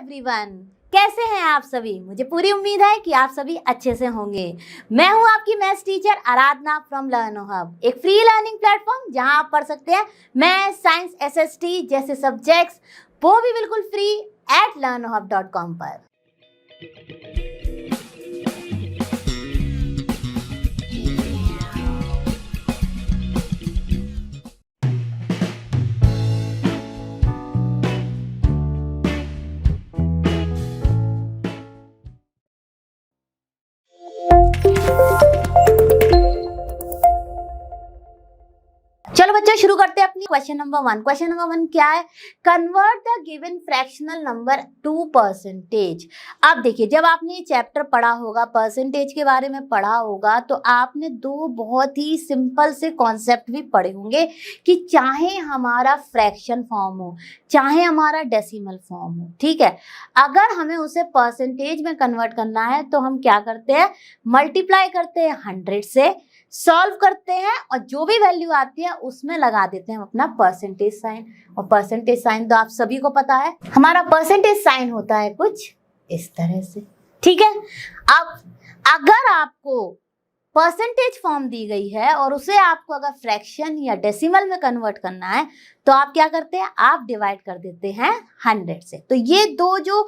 Everyone, कैसे हैं आप सभी। मुझे पूरी उम्मीद है कि आप सभी अच्छे से होंगे। मैं हूं आपकी maths teacher Aradhana from लर्नो hub, एक फ्री लर्निंग प्लेटफॉर्म जहां आप पढ़ सकते हैं मैथ्स, साइंस, एसएसटी जैसे सब्जेक्ट्स, वो भी बिल्कुल फ्री @learnohub.com पर। चलो बच्चों शुरू करते हैं अपनी क्वेश्चन नंबर 1। क्वेश्चन नंबर 1 क्या है? Convert the given fractional number two percentage. अब देखिए, जब आपने ये चैप्टर पढ़ा होगा, परसेंटेज के बारे में पढ़ा होगा, तो आपने दो बहुत ही सिंपल से कॉन्सेप्ट भी पढ़े होंगे कि चाहे हमारा फ्रैक्शन फॉर्म हो, चाहे हमारा डेसिमल फॉर्म हो, ठीक है, अगर हमें उसे परसेंटेज में कन्वर्ट करना है तो हम क्या करते हैं? मल्टीप्लाई करते हैं 100 से, सॉल्व करते हैं और जो भी वैल्यू आती है उसमें लगा देते हैं अपना परसेंटेज साइन। और परसेंटेज साइन तो आप सभी को पता है, हमारा परसेंटेज साइन होता है कुछ इस तरह से, ठीक है। अब अगर आपको परसेंटेज फॉर्म दी गई है और उसे आपको अगर फ्रैक्शन या डेसिमल में कन्वर्ट करना है तो आप क्या करते हैं? आप डिवाइड कर देते हैं 100 से। तो ये दो जो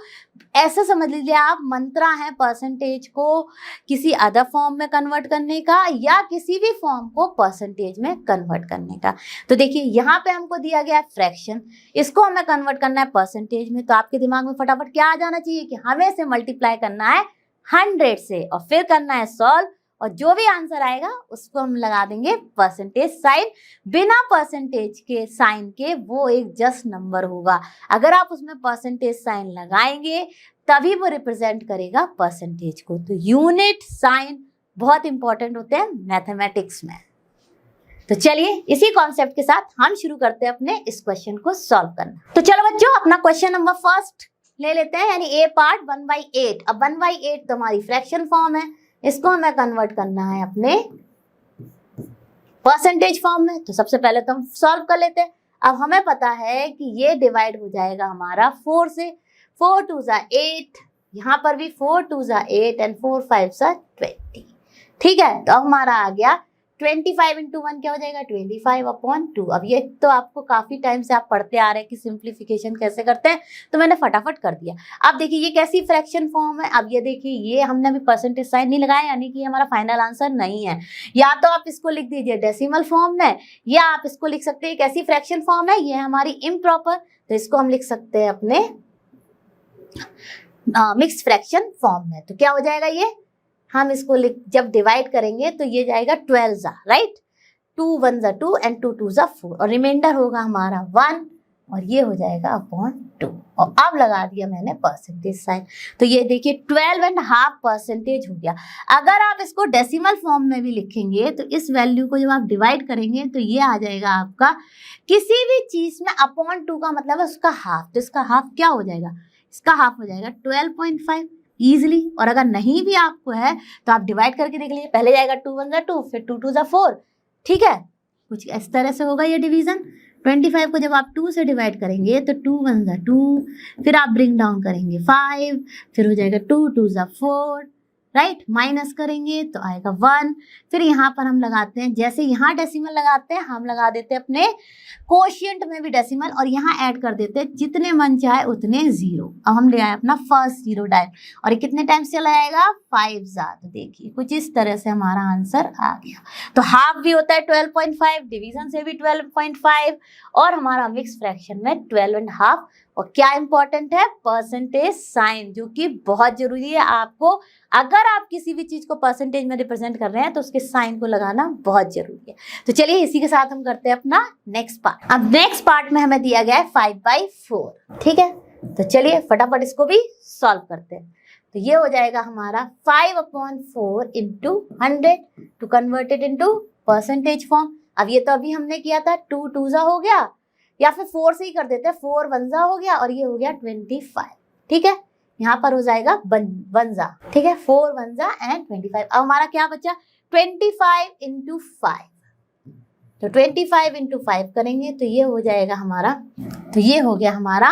ऐसे समझ लीजिए आप मंत्रा है परसेंटेज को किसी अदर फॉर्म में कन्वर्ट करने का या किसी भी फॉर्म को परसेंटेज में कन्वर्ट करने का। तो देखिए यहाँ पे हमको दिया गया है फ्रैक्शन, इसको हमें कन्वर्ट करना है परसेंटेज में। तो आपके दिमाग में फटाफट क्या आ जाना चाहिए कि हमें इसे मल्टीप्लाई करना है 100 से और फिर करना है सॉल्व, और जो भी आंसर आएगा उसको हम लगा देंगे परसेंटेज साइन। बिना परसेंटेज के साइन के वो एक जस्ट नंबर होगा। अगर आप उसमें परसेंटेज साइन लगाएंगे तभी वो रिप्रेजेंट करेगा परसेंटेज को। तो यूनिट साइन बहुत इंपॉर्टेंट होते हैं मैथमेटिक्स में। तो चलिए इसी कॉन्सेप्ट के साथ हम शुरू करते हैं अपने इस क्वेश्चन को सॉल्व करना। तो चलो बच्चों अपना क्वेश्चन नंबर फर्स्ट ले लेते हैं, यानी ए पार्ट 1/8। अब 1/8 तो हमारी फ्रैक्शन फॉर्म है, इसको हमें कन्वर्ट करना है अपने परसेंटेज फॉर्म में। तो सबसे पहले तो हम सॉल्व कर लेते हैं। अब हमें पता है कि ये डिवाइड हो जाएगा हमारा 4 से, 4 2 ज़ा 8, यहाँ पर भी 4 2 ज़ा 8 एंड 4 5 ज़ा 20, ठीक है। तो अब हमारा आ गया 25 इंटू 1 क्या हो जाएगा? 25/2। अब ये तो आपको काफी टाइम से आप पढ़ते आ रहे हैं कि सिंप्लीफिकेशन कैसे करते हैं, तो मैंने फटाफट कर दिया। अब देखिए ये कैसी फ्रैक्शन फॉर्म है। अब ये देखिए ये हमने अभी परसेंटेज साइन नहीं लगाया, यानी कि हमारा फाइनल आंसर नहीं है। या तो आप इसको लिख दीजिए डेसिमल फॉर्म में, या आप इसको लिख सकते हैं कैसी फ्रैक्शन फॉर्म है, ये हमारी इम्प्रॉपर, तो इसको हम लिख सकते हैं अपने मिक्स फ्रैक्शन फॉर्म में। तो क्या हो जाएगा ये? हम इसको जब डिवाइड करेंगे तो ये जाएगा 12 ज़ा, राइट, 2 1 ज़ा 2 एंड 2 2 ज़ा 4, और रिमाइंडर होगा हमारा 1, और ये हो जाएगा अपॉन 2। और अब लगा दिया मैंने परसेंटेज साइन। तो ये देखिए 12.5% हो गया। अगर आप इसको डेसिमल फॉर्म में भी लिखेंगे तो इस वैल्यू को जब आप डिवाइड करेंगे तो ये आ जाएगा आपका किसी भी चीज में अपॉन 2 का मतलब है उसका हाफ। तो इसका हाफ क्या हो जाएगा? इसका हाफ हो जाएगा 12.5 इजिली। और अगर नहीं भी आपको है तो आप डिवाइड करके देख लीजिए, पहले जाएगा 2 1 ज़ा 2, फिर 2 2 ज़ा 4, ठीक है, कुछ इस तरह से होगा ये डिवीजन। 25 को जब आप 2 से डिवाइड करेंगे तो 2 1 ज़ा 2, फिर आप ब्रिंग डाउन करेंगे 5, फिर हो जाएगा 2 2 ज़ा 4, राइट, माइनस करेंगे तो आएगा 1। फिर यहाँ पर हम लगाते हैं, जैसे यहाँ डेसिमल लगाते हैं हम लगा देते हैं अपने कोशिएंट में भी डेसिमल, और यहाँ ऐड कर देते हैं जितने मन चाहे उतने 0। अब हम ले आए अपना फर्स्ट 0 डायरेक्ट, और ये कितने टाइम से चला जाएगा? 5 ज़ा। तो देखिए कुछ इस तरह से हमारा आंसर आ गया। तो हाफ भी होता है 12.5, डिवीजन से भी 12.5, और हमारा मिक्स फ्रैक्शन में 12.5। और क्या इंपॉर्टेंट है? परसेंटेज साइन, जो कि बहुत जरूरी है आपको। अगर आप किसी भी चीज को परसेंटेज में रिप्रेजेंट कर रहे हैं तो उसके साइन को लगाना बहुत जरूरी है। तो चलिए इसी के साथ हम करते हैं अपना नेक्स्ट पार्ट। अब नेक्स्ट पार्ट में हमें दिया गया है 5/4, ठीक है। तो चलिए फटाफट इसको भी सॉल्व करते हैं। तो ये हो जाएगा हमारा 5/4 into 100 to converted into percentage form. अब ये तो अभी हमने किया था, 2 2 ज़ा हो गया, या फिर 4 से ही कर देते हैं, 4 1 ज़ा हो गया, और ये हो गया 25, ठीक है। यहाँ पर हो जाएगा 1 ज़ा, ठीक है, 4 1 ज़ा एंड 25। अब हमारा क्या बचा? 25 इंटू 5। तो 25 इंटू 5 करेंगे तो ये हो जाएगा हमारा, तो ये हो गया हमारा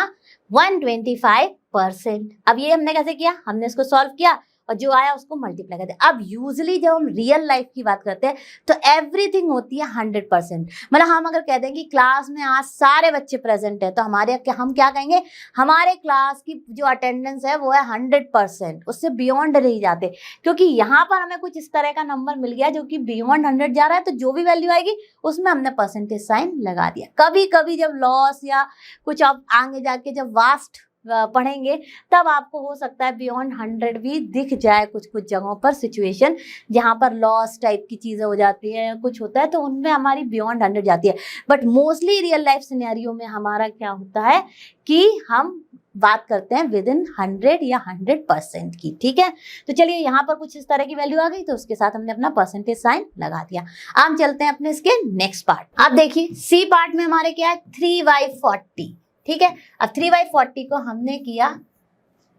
125 परसेंट। अब ये हमने कैसे किया, हमने इसको सॉल्व किया और जो आया उसको मल्टीप्लाई करते हैं। अब यूजुअली जब हम रियल लाइफ की बात करते हैं तो एवरीथिंग होती है 100%। मतलब हम अगर कहते हैं कि क्लास में आज सारे बच्चे प्रेजेंट है तो हम क्या कहेंगे, हमारे क्लास की जो अटेंडेंस है वो है 100%, उससे बियॉन्ड नहीं जाते, क्योंकि यहाँ पर हमें कुछ इस तरह का नंबर मिल गया जो कि बियॉन्ड 100 जा रहा है, तो जो भी वैल्यू आएगी उसमें हमने परसेंटेज साइन लगा दिया। कभी कभी जब लॉस या कुछ आप आगे जाके जब वास्ट पढ़ेंगे तब आपको हो सकता है बियॉन्ड 100 भी दिख जाए कुछ कुछ जगहों पर, सिचुएशन जहां पर लॉस टाइप की चीजें हो जाती है, कुछ होता है तो उनमें हमारी बियॉन्ड 100 जाती है। But mostly real life scenario में हमारा क्या होता है कि हम बात करते हैं विद इन 100 या 100% की। ठीक है, तो चलिए यहाँ पर कुछ इस तरह की वैल्यू आ गई तो उसके साथ हमने अपना परसेंटेज साइन लगा दिया। अब चलते हैं अपने इसके नेक्स्ट पार्ट। अब देखिए सी पार्ट में हमारे क्या है 3/40। ठीक है, अब 3/40 को हमने किया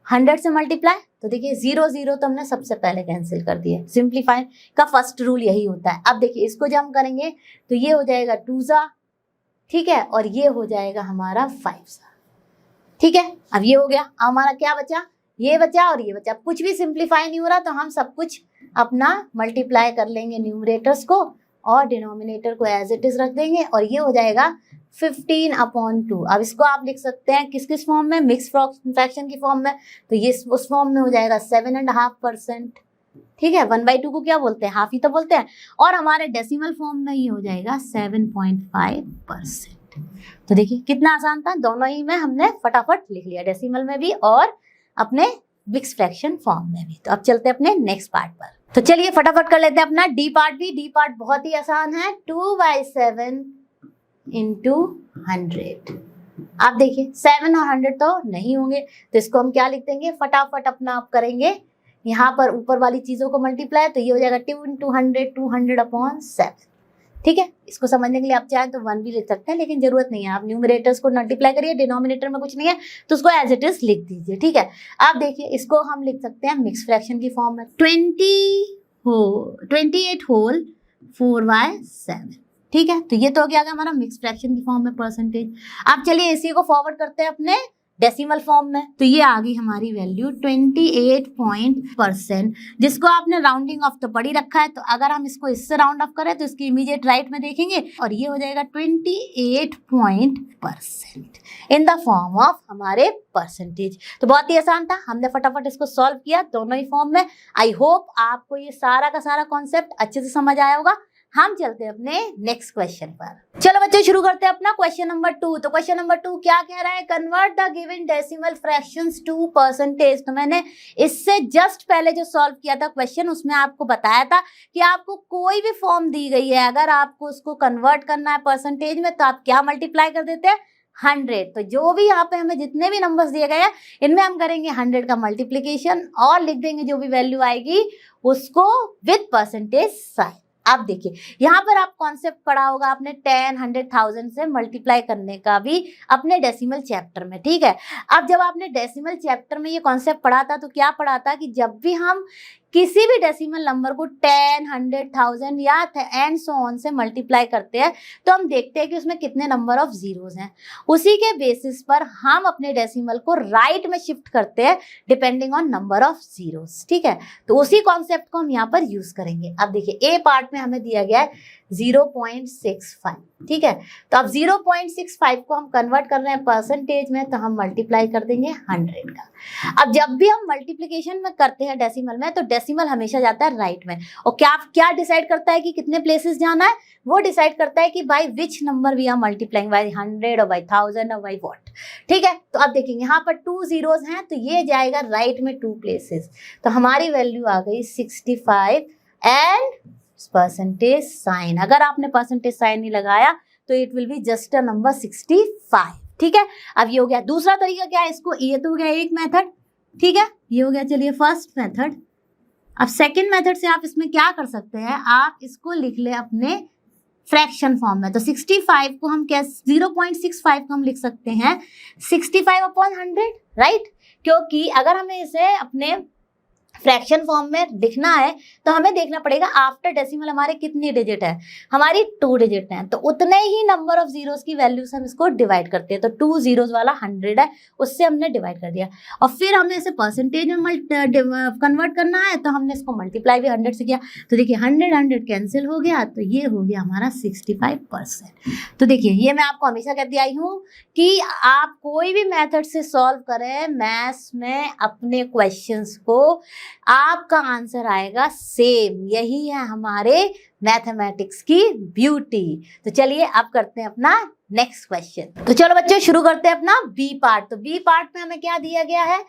100 से मल्टीप्लाई, तो देखिए 0 0 तो हमने सबसे पहले कैंसिल कर दिया। सिंप्लीफाई का फर्स्ट रूल यही होता है। अब देखिए इसको जब हम करेंगे तो ये हो जाएगा 2 ठीक है, और ये हो जाएगा हमारा 5। ठीक है, अब ये हो गया, हमारा क्या बचा, ये बचा और ये बचा। कुछ भी सिंप्लीफाई नहीं हो रहा तो हम सब कुछ अपना मल्टीप्लाई कर लेंगे न्यूमरेटर्स को और डिनोमिनेटर को एज इट इज रख देंगे और ये हो जाएगा 15/2। अब इसको आप लिख सकते हैं किस किस फॉर्म में, मिक्स फ्रैक्शन की फॉर्म में, तो ये उस फॉर्म में हो जाएगा 7.5%। ठीक है, 1/2 को क्या बोलते हैं, हाफ ही तो बोलते हैं, और हमारे डेसिमल फॉर्म में ये हो जाएगा 7.5%। तो देखिए कितना आसान था, दोनों ही में हमने फटाफट लिख लिया, डेसिमल में भी और अपने मिक्स फ्रैक्शन फॉर्म में भी। तो अब चलते हैं अपने नेक्स्ट पार्ट पर। तो चलिए फटाफट कर लेते हैं अपना डी पार्ट भी। डी पार्ट बहुत ही आसान है, 2/7 into 100। आप देखिए 7 और 100 तो नहीं होंगे तो इसको हम क्या लिख देंगे, फटाफट अपना आप करेंगे यहाँ पर ऊपर वाली चीजों को मल्टीप्लाई, तो ये हो जाएगा 2 into 100, 200/7। ठीक है, इसको समझने के लिए आप चाहें तो 1 भी लिख सकते हैं, लेकिन जरूरत नहीं है, आप न्यूमरेटर्स को मल्टीप्लाई करिए, डिनोमिनेटर में कुछ नहीं है तो उसको एज इट इज लिख दीजिए। ठीक है, आप देखिए इसको हम लिख सकते हैं मिक्स फ्रैक्शन की फॉर्म में, 28 होल 4/7। ठीक है, तो ये तो हो गया हमारा मिक्स फ्रैक्शन की फॉर्म में परसेंटेज। अब चलिए इसी को फॉरवर्ड करते हैं अपने डेसिमल फॉर्म में, तो ये आ गई हमारी वैल्यू 28%, जिसको आपने राउंडिंग ऑफ तो पढ़ ही रखा है, तो अगर हम इसको इससे राउंड ऑफ करें तो इसकी इमीडिएट राइट में देखेंगे और ये हो जाएगा 28% इन द फॉर्म ऑफ हमारे परसेंटेज। तो बहुत ही आसान था, हमने फटाफट इसको सॉल्व किया दोनों ही फॉर्म में। आई होप आपको ये सारा का सारा कॉन्सेप्ट अच्छे से समझ आया होगा। हम चलते हैं अपने नेक्स्ट क्वेश्चन पर। चलो बच्चों शुरू करते हैं अपना क्वेश्चन नंबर 2। तो क्वेश्चन नंबर 2 क्या कह रहा है, convert the given decimal fractions to percentage. तो मैंने इससे जस्ट पहले जो सॉल्व किया था क्वेश्चन, उसमें आपको बताया था कि आपको कोई भी फॉर्म दी गई है, अगर आपको उसको कन्वर्ट करना है परसेंटेज में तो आप क्या मल्टीप्लाई कर देते हैं, 100। तो जो भी यहाँ पे हमें जितने भी नंबर्स दिए गए हैं इनमें हम करेंगे 100 का मल्टीप्लीकेशन और लिख देंगे जो भी वैल्यू आएगी उसको विद परसेंटेज साइन। आप देखिए यहाँ पर आप कॉन्सेप्ट पढ़ा होगा आपने 10, 100, 1000 से मल्टीप्लाई करने का भी अपने डेसिमल चैप्टर में। ठीक है, अब जब आपने डेसिमल चैप्टर में ये कॉन्सेप्ट पढ़ा था तो क्या पढ़ा था कि जब भी हम किसी भी डेसिमल नंबर को 10, 100, 1000 या एंड सो ऑन से मल्टीप्लाई करते हैं तो हम देखते हैं कि उसमें कितने नंबर ऑफ जीरोस हैं। उसी के बेसिस पर हम अपने डेसिमल को राइट में शिफ्ट करते हैं depending on number of zeros. ठीक है, तो उसी कॉन्सेप्ट को हम यहाँ पर यूज करेंगे। अब देखिए ए पार्ट में हमें दिया गया है 0.65। ठीक है, तो अब 0.65 को हम कन्वर्ट कर रहे हैं परसेंटेज में, तो हम मल्टीप्लाई कर देंगे 100 का। अब जब भी हम मल्टीप्लिकेशन में करते हैं डेसिमल में तो डेसिमल हमेशा जाता है राइट में, और क्या डिसाइड करता है कि कितने प्लेसेस जाना है, वो डिसाइड करता है कि by which number we are multiplying, by 100 और बाय 1000 और बाय व्हाट। ठीक है, तो अब देखेंगे यहाँ पर 2 zeros हैं तो ये जाएगा राइट में 2 प्लेसेस, तो हमारी वैल्यू आ गई 65 एंड परसेंटेज साइन। अगर आपने परसेंटेज साइन नहीं लगाया तो it will be just a number 65। ठीक है, अब ये हो गया। दूसरा तरीका क्या है, इसको ये तो हो गया एक मेथड। ठीक है, ये हो गया चलिए फर्स्ट मेथड। अब सेकंड मेथड से आप इसमें क्या कर सकते हैं, आप इसको लिख ले अपने फ्रैक्शन फॉर्म में। तो 65 को हम क्या 0.65 को हम लिख सकते हैं 65/100, राइट, क्योंकि अगर हमें इसे अपने फ्रैक्शन फॉर्म में लिखना है तो हमें देखना पड़ेगा आफ्टर डेसिमल हमारे कितनी डिजिट है, हमारी 2 डिजिट है, तो उतने ही नंबर ऑफ जीरोस की वैल्यू से हम इसको डिवाइड करते हैं। तो 2 जीरोस वाला 100 है, उससे हमने डिवाइड कर दिया और फिर हमें इसे परसेंटेज में कन्वर्ट करना है तो हमने इसको मल्टीप्लाई भी 100 से किया। तो देखिए 100 कैंसिल हो गया, तो ये हो गया हमारा 65%। तो देखिए ये मैं आपको हमेशा कहती आई हूँ कि आप कोई भी मेथड से सॉल्व करें मैथ्स में अपने क्वेश्चंस को, आपका आंसर आएगा सेम। यही है हमारे मैथमेटिक्स की ब्यूटी। तो चलिए अब करते हैं अपना नेक्स्ट क्वेश्चन। तो चलो बच्चों शुरू करते हैं अपना बी पार्ट। तो बी पार्ट में हमें क्या दिया गया है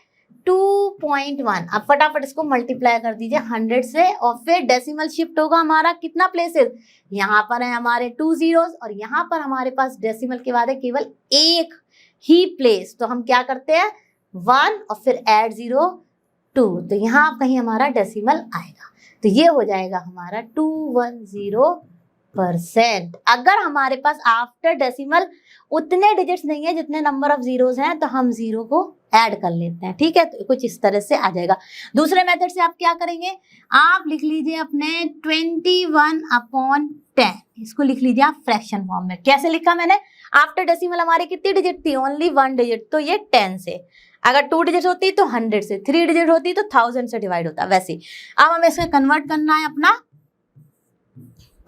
2.1। अब फटाफट इसको मल्टीप्लाई कर दीजिए 100 से और फिर डेसिमल शिफ्ट होगा हमारा कितना प्लेसेस, यहाँ पर है हमारे 2 जीरोस और यहाँ पर हमारे पास डेसिमल के बाद है केवल एक ही प्लेस। तो हम क्या करते हैं 1 और फिर ऐड 0 2, तो यहाँ कहीं हमारा डेसिमल आएगा। तो ये हो जाएगा हमारा 210%। अगर हमारे पास आफ्टर डेसिमल उतने डिजिट्स नहीं है जितने नंबर ऑफ जीरोस हैं तो हम 0 को ऐड कर लेते हैं, ठीक है। तो कुछ इस तरह से आ जाएगा। दूसरे मेथड से आप क्या करेंगे, आप लिख लीजिए अपने 21/10, इसको लिख लीजिए आप फ्रैक्शन फॉर्म में। कैसे लिखा मैंने, आफ्टर डेसिमल हमारी कितनी डिजिट थी, ओनली 1 डिजिट, तो ये 10 से, अगर 2 डिजिट होती तो 100 से, 3 डिजिट होती तो 1000 से डिवाइड होता वैसे। अब हमें इसको कन्वर्ट करना है अपना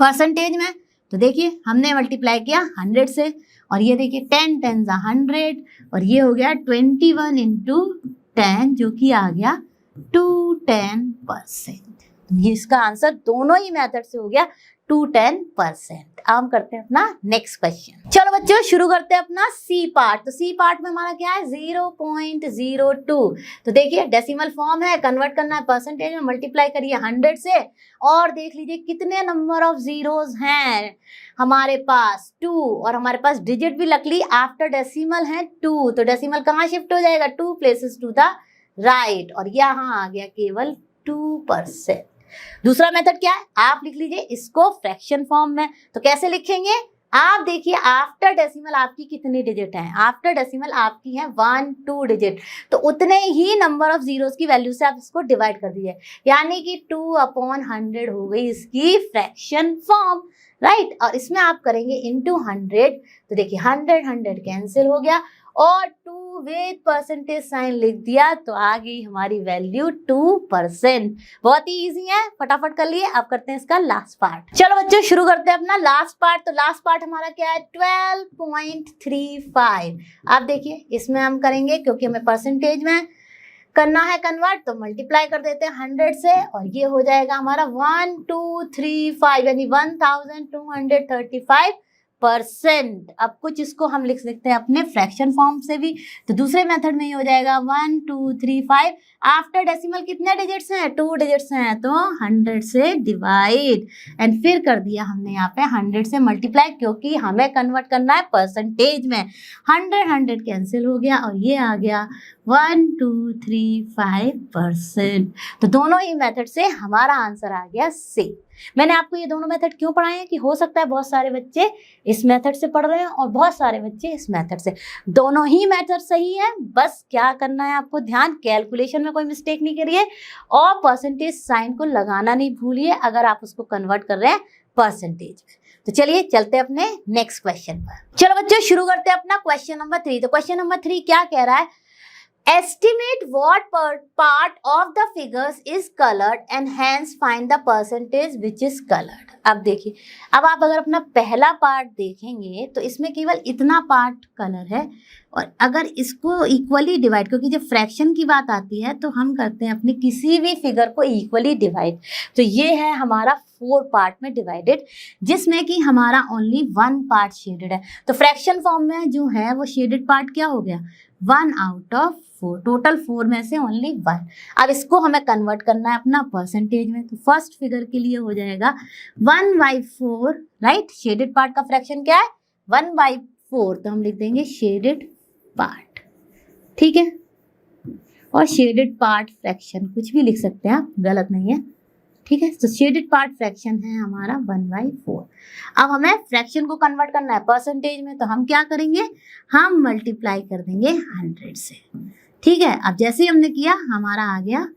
परसेंटेज में। तो देखिए हमने मल्टीप्लाई किया 100 से और ये देखिए 10 10 100 और ये हो गया 21 × 10 जो कि आ गया 210%। ये इसका आंसर दोनों ही मेथड से हो गया 210%। अब हम करते हैं अपना नेक्स्ट क्वेश्चन। चलो बच्चों शुरू करते हैं अपना सी पार्ट। तो सी पार्ट में हमारा क्या है 0.02। तो देखिए डेसिमल फॉर्म है, कन्वर्ट करना है परसेंटेज में, मल्टीप्लाई करिए 100 से और देख लीजिए कितने नंबर ऑफ जीरोस हैं हमारे पास 2 और हमारे पास डिजिट भी लकली आफ्टर डेसिमल है 2। तो डेसिमल कहाँ शिफ्ट हो जाएगा 2 प्लेसेस टू द राइट और यहाँ आ गया केवल 2%। दूसरा मेथड क्या है, आप लिख लीजिए इसको फ्रैक्शन फॉर्म में। तो कैसे लिखेंगे, आप देखिए आफ्टर डेसिमल आपकी कितनी डिजिट है, आफ्टर डेसिमल आपकी है 1 2 डिजिट, तो उतने ही नंबर ऑफ जीरोस की वैल्यू से आप इसको डिवाइड कर दीजिए, यानी कि 2/100 हो गई इसकी फ्रैक्शन फॉर्म, राइट। और इसमें आप करेंगे इनटू 100। तो देखिए 100 कैंसिल हो गया और 2 विद परसेंटेज साइन लिख दिया तो आ गई हमारी वैल्यू 2%। बहुत ही इजी है, फटाफट कर लिए। अब करते हैं इसका लास्ट पार्ट। चलो बच्चों शुरू करते हैं अपना लास्ट पार्ट। तो लास्ट पार्ट हमारा क्या है 12.35। आप देखिए इसमें हम करेंगे क्योंकि हमें परसेंटेज में करना है कन्वर्ट, तो मल्टीप्लाई कर देते हैं 100 से और ये हो जाएगा हमारा 1235 यानी 1235%। अब कुछ इसको हम लिख सकते हैं अपने फ्रैक्शन फॉर्म से भी। तो दूसरे मेथड में ये हो जाएगा 1235 आफ्टर डेसिमल कितने डिजिट्स हैं 2 डिजिट्स हैं तो 100 से डिवाइड एंड फिर कर दिया हमने यहाँ पे 100 से मल्टीप्लाई क्योंकि हमें कन्वर्ट करना है परसेंटेज में। 100 कैंसिल हो गया और ये आ गया 1235%। तो दोनों ही मेथड से हमारा आंसर आ गया सेम। मैंने आपको ये दोनों मेथड क्यों पढ़ाए हैं कि हो सकता है बहुत सारे बच्चे इस मेथड से पढ़ रहे हैं और बहुत सारे बच्चे इस मेथड से। दोनों ही मेथड सही है, बस क्या करना है आपको ध्यान, कैलकुलेशन में कोई मिस्टेक नहीं करिए और परसेंटेज साइन को लगाना नहीं भूलिए अगर आप उसको कन्वर्ट कर रहे हैं परसेंटेज में। तो चलिए चलते हैं अपने नेक्स्ट क्वेश्चन पर। चलो बच्चों शुरू करते हैं अपना क्वेश्चन नंबर 3। तो क्वेश्चन नंबर 3 क्या कह रहा है, estimate what part of the figures is colored and hence find the percentage which is colored। अब देखिए, अब आप अगर अपना पहला पार्ट देखेंगे तो इसमें केवल इतना पार्ट कलर है और अगर इसको इक्वली डिवाइड, क्योंकि जब फ्रैक्शन की बात आती है तो हम करते हैं अपने किसी भी फिगर को इक्वली डिवाइड। तो ये है हमारा 4 पार्ट में डिवाइडेड जिसमें कि हमारा ओनली 1 पार्ट शेडेड है। तो फ्रैक्शन फॉर्म में जो है वो शेडेड पार्ट क्या हो गया 1 आउट ऑफ 4, टोटल 4 में से ओनली 1। अब इसको हमें कन्वर्ट करना है अपना परसेंटेज में। तो फर्स्ट फिगर के लिए हो जाएगा 1/4, राइट। शेडेड पार्ट का फ्रैक्शन क्या है 1/4, तो हम लिख देंगे शेडेड पार्ट, ठीक है। और शेडेड पार्ट फ्रैक्शन कुछ भी लिख सकते हैं आप, गलत नहीं है, ठीक है। तो शेडेड पार्ट फ्रैक्शन है हमारा 1/4। अब हमें फ्रैक्शन को कन्वर्ट करना है परसेंटेज में, तो हम क्या करेंगे, हम मल्टीप्लाई कर देंगे 100 से, ठीक है। अब जैसे ही हमने किया हमारा आ गया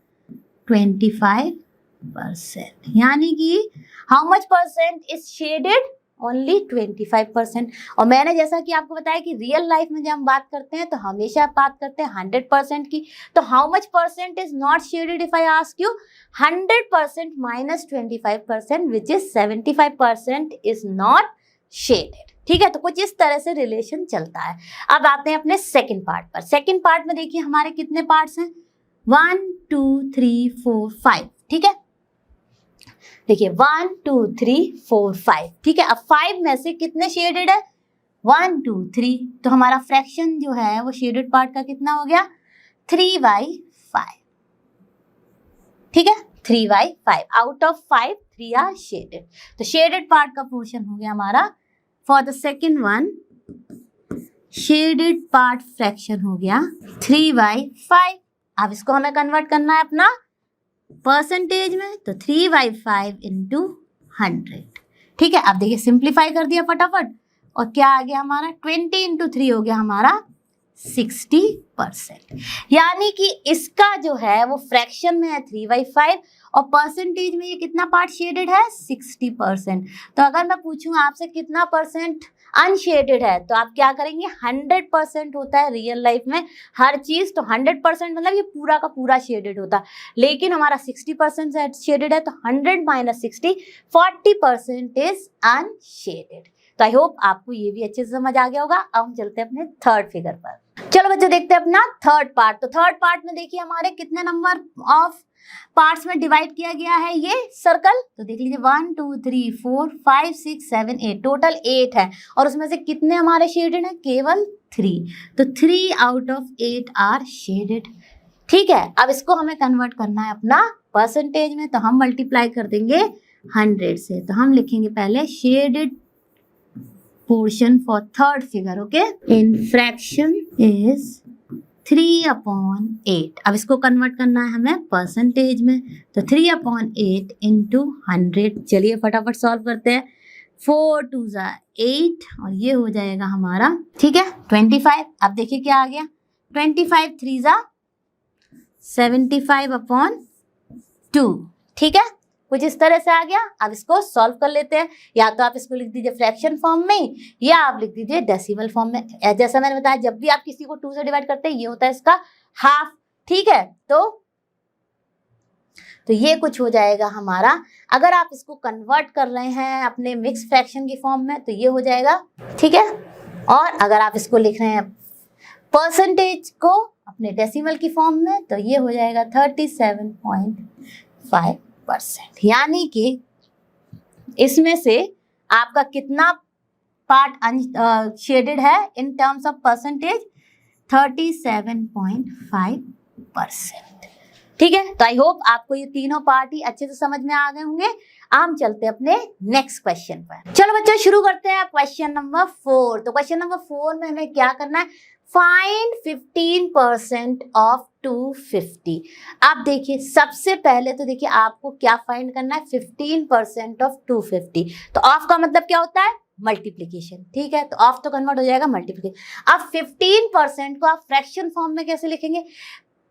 25%, यानी कि how much percent is shaded, only 25%। और मैंने जैसा कि आपको बताया कि रियल लाइफ में जब हम बात करते हैं तो हमेशा बात करते हैं 100% की। तो how much percent is not shaded if I ask you, 100% minus 25% which is 75% is not shaded. ठीक है, तो कुछ इस तरह से रिलेशन चलता है। अब आते हैं अपने सेकंड पार्ट पर। सेकंड पार्ट में देखिए हमारे कितने पार्ट्स हैं, 1 2 3 4 5। ठीक है, देखिए 1 2 3 4 5। ठीक है, अब 5 में से कितने शेडेड है, 1 2 3। तो हमारा फ्रैक्शन जो है वो शेडेड पार्ट का कितना हो गया, 3/5। ठीक है, 3/5 आउट ऑफ 5 3 आर शेडेड। तो शेडेड पार्ट का पोर्शन हो गया हमारा। For the second one shaded part fraction हो गया 3/5। अब इसको हमें कन्वर्ट करना है अपना परसेंटेज में, तो 3/5 इंटू 100। ठीक है, अब देखिए सिंप्लीफाई कर दिया फटाफट, और क्या आ गया हमारा, 20 इंटू 3 हो गया हमारा 60%। यानी कि इसका जो है वो फ्रैक्शन में है 3/5 और परसेंटेज में ये कितना पार्ट शेडेड है, 60%। तो अगर मैं पूछूं आपसे कितना परसेंट अनशेडेड है, तो आप क्या करेंगे, 100% होता है रियल लाइफ में हर चीज। तो 100% मतलब ये पूरा का पूरा शेडेड होता है, लेकिन हमारा 60% शेडेड है, तो 100 माइनस 60, 40% इज अनशेडेड। तो आई होप आपको ये भी अच्छे से समझ आ गया होगा। अब हम चलते हैं अपने थर्ड फिगर पर। चलो बच्चों देखते हैं अपना थर्ड पार्ट। तो थर्ड पार्ट में देखिए हमारे कितने नंबर ऑफ पार्ट्स में डिवाइड किया गया है ये सर्कल। तो देख लीजिए 1 2 3 4 5 6 7 8, टोटल 8 है, और उसमें से कितने हमारे शेडेड हैं, केवल 3। तो 3 आउट ऑफ 8 आर शेडेड। ठीक है, अब इसको हमें कन्वर्ट करना है अपना परसेंटेज में, तो हम मल्टीप्लाई कर देंगे 100 से। तो हम लिखेंगे पहले shaded portion for third figure, okay? In fraction is 3/8। अब इसको कन्वर्ट करना है हमें परसेंटेज में, तो 3/8 इंटू 100। चलिए फटाफट सॉल्व करते हैं। 4 2 8 और ये हो जाएगा हमारा, ठीक है, 25। अब देखिए क्या आ गया, 25 3 75/2। ठीक है, कुछ इस तरह से आ गया। अब इसको सॉल्व कर लेते हैं। या तो आप इसको लिख दीजिए फ्रैक्शन फॉर्म में, या आप लिख दीजिए डेसिमल फॉर्म में। जैसा मैंने बताया, जब भी आप किसी को 2 से डिवाइड करते हैं ये होता है इसका हाफ। ठीक है, तो ये कुछ हो जाएगा हमारा। अगर आप इसको कन्वर्ट कर रहे हैं अपने मिक्स फ्रैक्शन की फॉर्म में, तो ये हो जाएगा। ठीक है, और अगर आप इसको लिख रहे हैं परसेंटेज को अपने डेसिमल की फॉर्म में, तो ये हो जाएगा 37.5%। यानी कि इसमें से आपका कितना पार्ट शेडेड है इन टर्म्स ऑफ परसेंटेज, 37.5%। ठीक है, तो आई होप आपको ये तीनों पार्ट ही अच्छे से समझ में आ गए होंगे। हम चलते हैं अपने नेक्स्ट क्वेश्चन पर। चलो बच्चों शुरू करते हैं क्वेश्चन नंबर 4। तो क्वेश्चन नंबर 4 में हमें क्या करना है, फाइंड 15% ऑफ 250। आप देखिए सबसे पहले तो देखिए आपको क्या फाइंड करना है, 15% ऑफ 250। तो ऑफ का मतलब क्या होता है, मल्टीप्लीकेशन। ठीक है, तो ऑफ तो कन्वर्ट हो जाएगा मल्टीप्लीकेशन। अब 15% को आप फ्रैक्शन फॉर्म में कैसे लिखेंगे,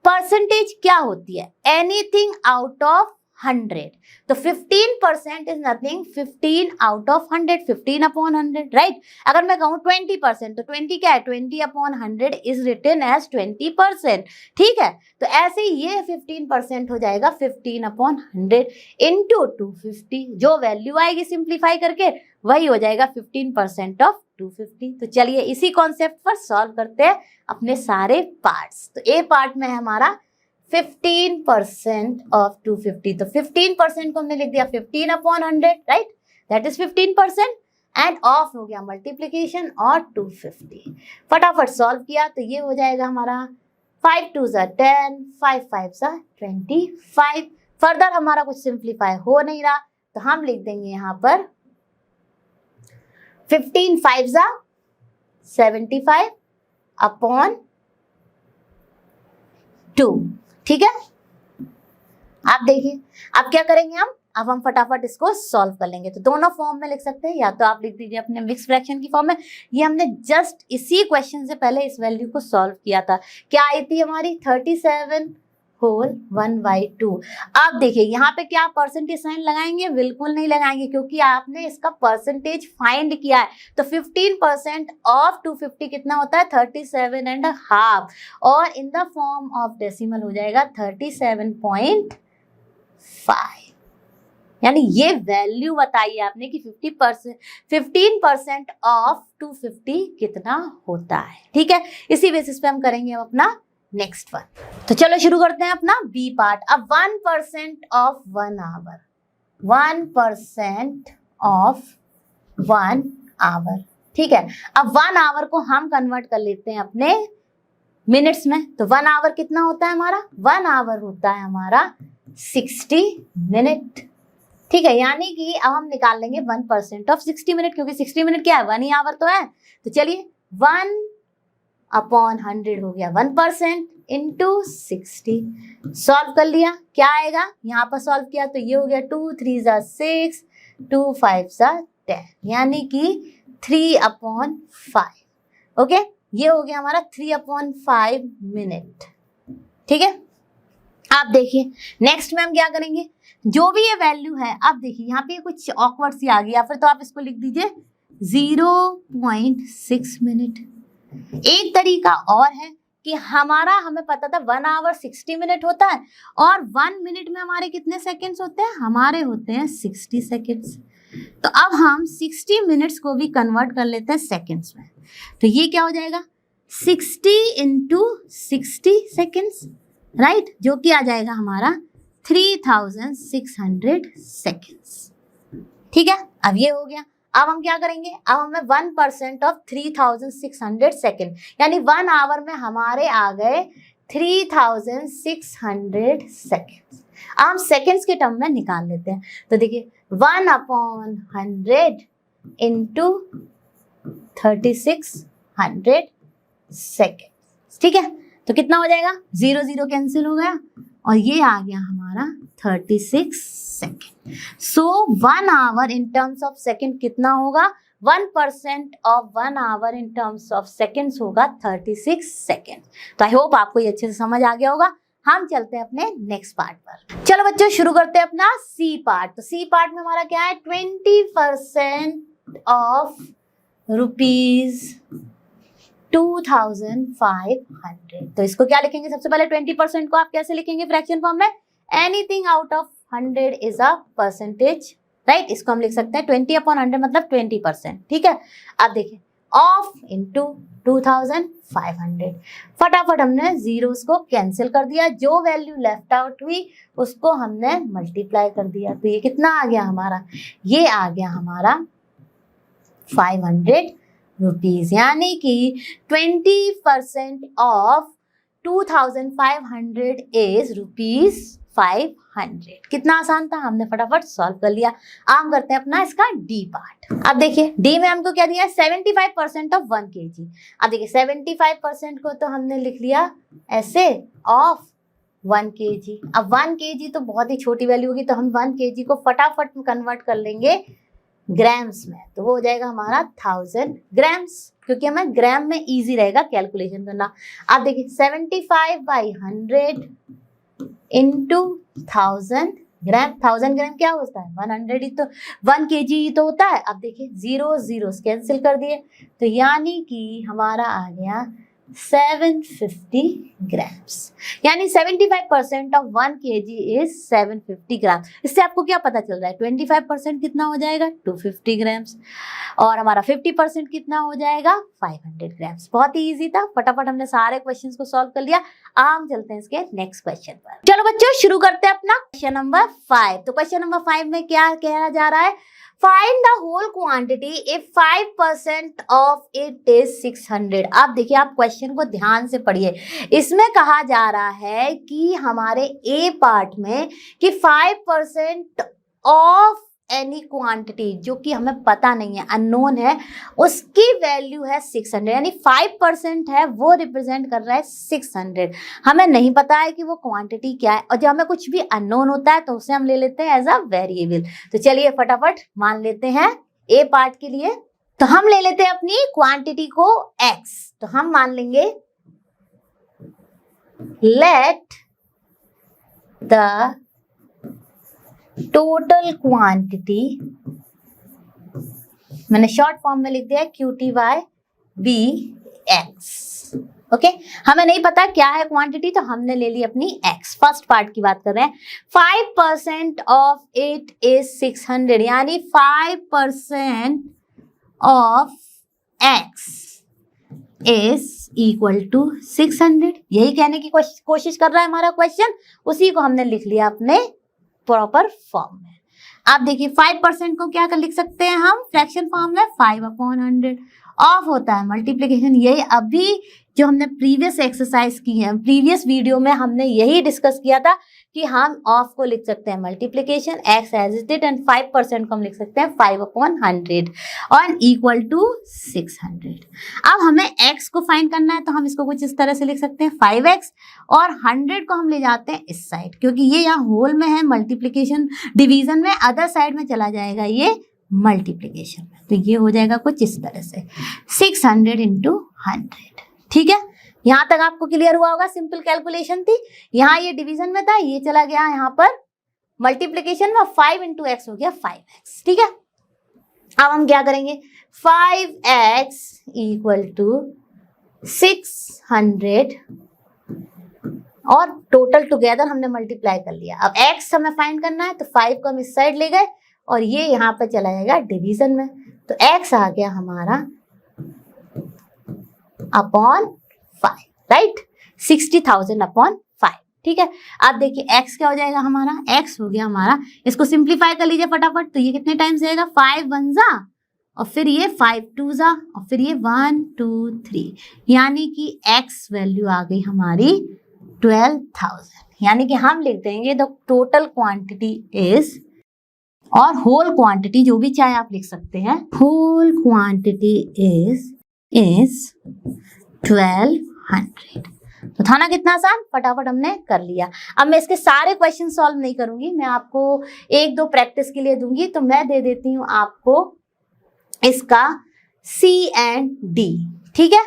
परसेंटेज क्या होती है, एनीथिंग आउट ऑफ 100। तो 15% is nothing, 15 out of 100, 15/100, right. अगर मैं कहूँ 20%, तो 20 क्या है, 20/100 इज रिटन एज 20%। ठीक है, तो ऐसे ही ये 15% हो जाएगा 15/100 इंटू 250। जो वैल्यू आएगी सिंप्लीफाई करके वही हो जाएगा 15% ऑफ 250। तो चलिए इसी कॉन्सेप्ट पर सॉल्व करते हैं अपने सारे पार्ट्स। तो ए पार्ट में है हमारा 15% ऑफ 250। तो 15% को हमने लिख दिया 15/100, right, that is 15%, end of हो गया मल्टीप्लीकेशन और 250। फटाफट सॉल्व किया तो ये हो जाएगा हमारा 5 2 10, 5 5 25। फर्दर हमारा कुछ सिंप्लीफाई हो नहीं रहा, तो हम लिख देंगे यहाँ पर 15 5 75/2। ठीक है, आप देखिए अब क्या करेंगे अब हम फटाफट इसको सॉल्व कर लेंगे। तो दोनों फॉर्म में लिख सकते हैं, या तो आप लिख दीजिए अपने मिक्स फ्रैक्शन की फॉर्म में। ये हमने जस्ट इसी क्वेश्चन से पहले इस वैल्यू को सॉल्व किया था। क्या आई थी हमारी 37 होल 1/2। अब देखिए यहाँ पे क्या परसेंटेज साइन लगाएंगे? बिल्कुल नहीं लगाएंगे, क्योंकि आपने इसका परसेंटेज फाइंड किया है। तो 15% ऑफ 250 कितना होता है? 37.5, और इन द फॉर्म ऑफ डेसिमल हो जाएगा 37.5। यानी ये वैल्यू बताइए आपने कि 15% ऑफ 250 कितना होता है। ठीक है, इसी बेसिस पे हम करेंगे अब अपना नेक्स्ट वन। तो चलो शुरू करते हैं अपना बी पार्ट। अब 1% ऑफ 1 आवर, 1% ऑफ 1 आवर। ठीक है, अब 1 आवर को हम कन्वर्ट कर लेते हैं अपने मिनट्स में। तो 1 आवर कितना होता है हमारा? 1 आवर होता है हमारा 60 मिनट। ठीक है, यानी कि अब हम निकाल लेंगे 1% ऑफ 60 मिनट, क्योंकि 60 मिनट क्या है? 1 ही आवर तो है। तो चलिए 1/100 हो गया 1% इंटू 60। सॉल्व कर लिया, क्या आएगा? यहाँ पर सॉल्व किया तो ये हो गया 2 3 ज़ा 6, 2 5 ज़ा 10, यानी कि 3/5। ओके, ये हो गया हमारा 3/5 मिनट। ठीक है, आप देखिए नेक्स्ट में हम क्या करेंगे, जो भी ये वैल्यू है, अब देखिए यहाँ पे कुछ ऑकवर्ड सी आ गई, या फिर तो आप इसको लिख दीजिए 0.6 मिनट। एक तरीका और है कि हमें पता था 1 आवर 60 मिनट होता है, और 1 मिनट में हमारे कितने सेकंड्स होते हैं? हमारे होते हैं 60 सेकंड्स। तो अब हम 60 मिनट्स को भी कन्वर्ट कर लेते हैं सेकंड्स में। तो ये क्या हो जाएगा? 60 इंटू 60 सेकेंड्स, राइट, जो कि आ जाएगा हमारा 3600 सेकेंड्स। ठीक है, अब ये हो गया। अब हम क्या करेंगे? अब हमें 1% ऑफ 3600 सेकेंड, यानी 1 आवर में हमारे आ गए 3600 सेकेंड्स। अब हम सेकेंड्स के टर्म में निकाल लेते हैं। तो देखिए 1/100 इंटू 3600 सेकेंड। ठीक है, तो कितना हो जाएगा? 0 0 कैंसिल हो गया, और ये आ गया हमारा 36 second. So 1 hour in terms of second कितना होगा? 1% of 1 hour in terms of seconds होगा 36 सेकेंड। तो आई होप आपको ये अच्छे से समझ आ गया होगा। हम चलते हैं अपने नेक्स्ट पार्ट पर। चलो बच्चों, शुरू करते हैं अपना सी पार्ट। तो सी पार्ट में हमारा क्या है? 20% ऑफ ₹2500। तो इसको क्या लिखेंगे? सबसे पहले 20% को आप कैसे लिखेंगे फ्रैक्शन फॉर्म में? Anything out of 100 is a percentage, right. इसको हम लिख सकते हैं 20/100 मतलब 20%। ठीक है, अब देखिए ऑफ इंटू 2500। फटाफट हमने जीरोस को कैंसिल कर दिया, जो वैल्यू लेफ्ट आउट हुई उसको हमने मल्टीप्लाई कर दिया। तो ये कितना आ गया हमारा? ये आ गया हमारा 500 रुपीज, यानी कि 20% ऑफ 2500 इज ₹500। कितना आसान था, हमने फटाफट सॉल्व कर लिया। आम करते हैं अपना इसका डी पार्ट। अब देखिए डी में हमको क्या दिया है? 75% ऑफ 1 kg। अब देखिए 75% को तो हमने लिख लिया ऐसे ऑफ 1 kg। अब 1 kg तो बहुत ही छोटी वैल्यू होगी, तो हम 1 kg को फटाफट कन्वर्ट कर लेंगे ग्राम्स में। तो वो हो जाएगा हमारा 1000 ग्राम्स, क्योंकि हमें ग्राम में इजी रहेगा कैलकुलेशन करना। अब देखिए 75/100 इंटू 1000 ग्राम। 1000 ग्राम क्या होता है? 100 ही तो 1 kg ही तो होता है। अब देखिए जीरो जीरो कैंसिल कर दिए, तो यानी कि हमारा आ गया 750 ग्राम्स, यानी 75% ऑफ 1 kg इज 750 ग्राम। इससे आपको क्या पता चल रहा है? 25% कितना हो जाएगा? 250 ग्राम्स, और हमारा 50% कितना हो जाएगा? 500 ग्राम्स। बहुत ही इजी था, फटाफट हमने सारे क्वेश्चंस को सॉल्व कर लिया। आम चलते हैं इसके नेक्स्ट क्वेश्चन पर। चलो बच्चों, शुरू करते हैं अपना क्वेश्चन नंबर 5। तो क्वेश्चन नंबर 5 में क्या कहा जा रहा है? Find the whole quantity if 5% of it is 600। आप देखिए, आप क्वेश्चन को ध्यान से पढ़िए। इसमें कहा जा रहा है कि हमारे ए पार्ट में कि 5% ऑफ एनी क्वांटिटी, जो कि हमें पता नहीं है, अननोन है, उसकी वैल्यू है 600, यानी 5% है वो रिप्रेजेंट कर रहा है 600। हमें नहीं पता है कि वो क्वांटिटी क्या है, और जब हमें कुछ भी अननोन होता है तो उसे हम ले लेते हैं एज अ वेरिएबल। तो चलिए फटाफट मान लेते हैं ए पार्ट के लिए। तो हम ले लेते हैं अपनी क्वांटिटी को x। तो हम मान लेंगे लेट द टोटल क्वांटिटी, मैंने शॉर्ट फॉर्म में लिख दिया है QTYBX। ओके, हमें नहीं पता क्या है क्वांटिटी, तो हमने ले ली अपनी x। फर्स्ट पार्ट की बात कर रहे हैं। 5% ऑफ इट इज 600, यानी 5% of x is equal to 600। यही कहने की कोशिश कर रहा है हमारा क्वेश्चन, उसी को हमने लिख लिया अपने प्रॉपर फॉर्म में। आप देखिए 5% को क्या कर लिख सकते हैं हम फ्रैक्शन फॉर्म में, 5/100। ऑफ होता है मल्टीप्लिकेशन, यही अभी जो हमने प्रीवियस एक्सरसाइज की है, प्रीवियस वीडियो में हमने यही डिस्कस किया था कि हम ऑफ को लिख सकते हैं multiplication, x as it is, and 5% को हम लिख सकते हैं 5/100 और इक्वल टू 600। अब हमें x को फाइंड करना है, तो हम इसको कुछ इस तरह से लिख सकते हैं 5x, और 100 को हम ले जाते हैं इस साइड, क्योंकि ये यहाँ होल में है, मल्टीप्लिकेशन डिवीजन में, अदर साइड में चला जाएगा ये मल्टीप्लिकेशन में, तो ये हो जाएगा कुछ इस तरह से 600 इंटू 100। ठीक है, यहाँ तक आपको क्लियर हुआ होगा। सिंपल कैलकुलेशन थी, यहाँ ये डिवीजन में था, ये चला गया यहाँ पर मल्टीप्लिकेशन में, 5 इंटू एक्स हो गया 5x। ठीक है, अब हम क्या करेंगे, 5x इक्वल टू 600 और टोटल टुगेदर हमने मल्टीप्लाई कर लिया। अब x हमें फाइंड करना है, तो 5 को हम इस साइड ले गए और ये यहाँ पर चला जाएगा डिवीजन में, तो x आ गया हमारा अपॉन 5, राइट, 60,000 अपॉन 5। ठीक है, अब देखिए x क्या हो जाएगा हमारा, x हो गया हमारा, इसको सिंप्लीफाई कर लीजिए फटाफट, तो ये कितने टाइम्स जाएगा, 5 1 जा और फिर ये 5 2 जा और फिर ये 1 2 3, यानी कि x वैल्यू आ गई हमारी 12,000। यानी कि हम लिख देंगे द टोटल क्वांटिटी इज, और होल क्वांटिटी जो भी चाहे आप लिख सकते हैं, होल क्वांटिटी इज 1200। तो था ना कितना आसान, फटाफट हमने कर लिया। अब मैं इसके सारे क्वेश्चन सॉल्व नहीं करूंगी, मैं आपको 1-2 प्रैक्टिस के लिए दूंगी, तो मैं दे देती हूँ आपको इसका C एंड D। ठीक है,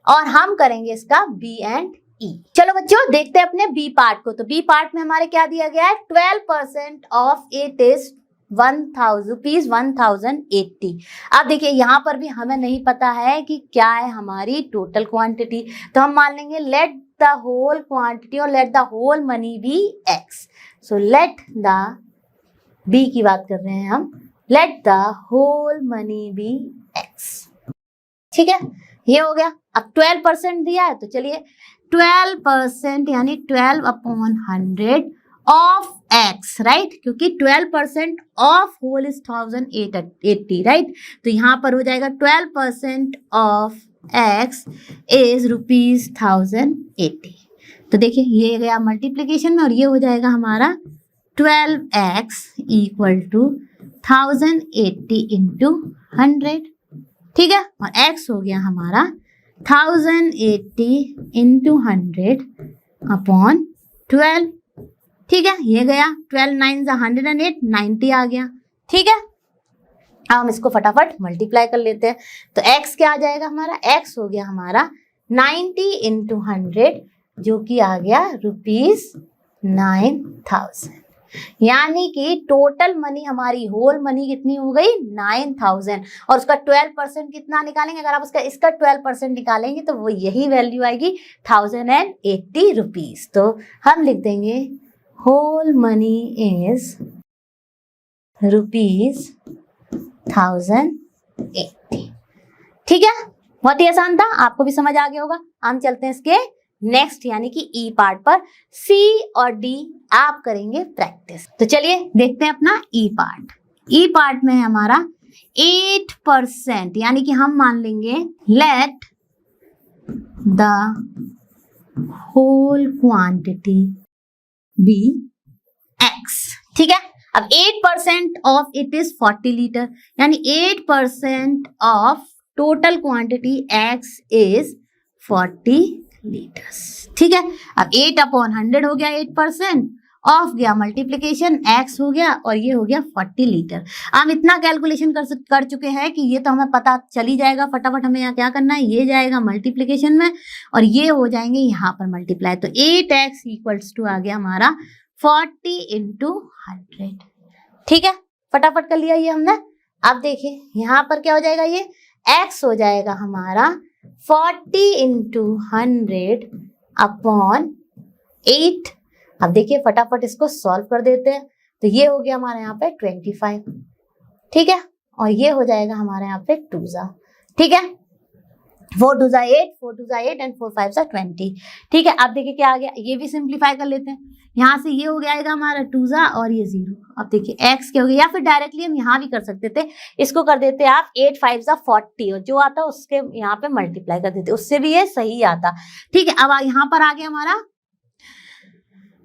और हम करेंगे इसका B एंड E। चलो बच्चों देखते हैं अपने B पार्ट को। तो B पार्ट में हमारे क्या दिया गया है, 12% ऑफ इट इज 1080। अब देखिए यहाँ पर भी हमें नहीं पता है कि क्या है हमारी टोटल क्वांटिटी, तो हम मान लेंगे लेट द होल क्वांटिटी और let the whole money be x। So let the, B की बात कर रहे हैं हम, let the whole money be x। ठीक है, ये हो गया। अब 12% दिया है, तो चलिए 12% यानी 12/100 ऑफ x, राइट, क्योंकि 12% ऑफ होल इज 1080, राइट, तो यहाँ पर हो जाएगा 12% ऑफ x इज ₹1080। तो देखिए ये गया मल्टीप्लीकेशन में और ये हो जाएगा हमारा 12x इक्वल टू 1080 इंटू 100। ठीक है, और x हो गया हमारा 1080 इंटू 100 अपॉन 12। ठीक है, ये गया 12 9 108, 90 आ गया। ठीक है, अब हम इसको फटाफट मल्टीप्लाई कर लेते हैं। तो x क्या आ जाएगा हमारा, x हो गया हमारा 90 इंटू 100 जो कि आ गया ₹9,000। यानी कि टोटल मनी हमारी होल मनी कितनी हो गई 9,000 और उसका 12% कितना निकालेंगे, अगर आप उसका इसका 12% निकालेंगे तो वो यही वैल्यू आएगी 1080 रुपीज। तो हम लिख देंगे होल मनी इज ₹1080। ठीक है, बहुत ही आसान था, आपको भी समझ आ गया होगा। हम चलते हैं इसके नेक्स्ट यानी कि ई पार्ट पर। सी और डी आप करेंगे प्रैक्टिस। तो चलिए देखते हैं अपना ई पार्ट। ई पार्ट में है हमारा 8% यानी कि हम मान लेंगे let the whole quantity be x। ठीक है, अब 8% ऑफ इट इज 40 लीटर यानी 8% of total quantity x is 40 litres. ठीक है, अब 8/100 हो गया 8%, ऑफ गया मल्टीप्लिकेशन x हो गया और ये हो गया 40 लीटर। हम इतना कैलकुलेशन कर चुके हैं कि ये तो हमें पता चल ही जाएगा। फटाफट हमें यहाँ क्या करना है, ये जाएगा मल्टीप्लिकेशन में और ये हो जाएंगे यहाँ पर मल्टीप्लाई। तो 8x इक्वल्स टू आ गया हमारा 40 इंटू 100। ठीक है, फटाफट कर लिया ये हमने। अब देखिए यहाँ पर क्या हो जाएगा, ये x हो जाएगा हमारा 40 इंटू 100 अपॉन 8। अब देखिए फटाफट इसको सॉल्व कर देते हैं, तो ये हो गया हमारे यहाँ पे 25। ठीक है, और ये हो जाएगा हमारे यहाँ पे 2 जा। ठीक है, 4 2 जा 8, 4 2 जा 8 एंड 4 5 जा 20। ठीक है, अब देखिए क्या आ गया, ये भी सिंप्लीफाई कर लेते हैं। यहाँ से ये हो जाएगा हमारा 2 जा और ये 0। अब देखिए x क्या हो गया, या फिर डायरेक्टली हम यहाँ भी कर सकते थे, इसको कर देते आप 8 5 जा 40 और जो आता उसके यहाँ पे मल्टीप्लाई कर देते, उससे भी ये सही आता। ठीक है, अब यहाँ पर आ गया हमारा,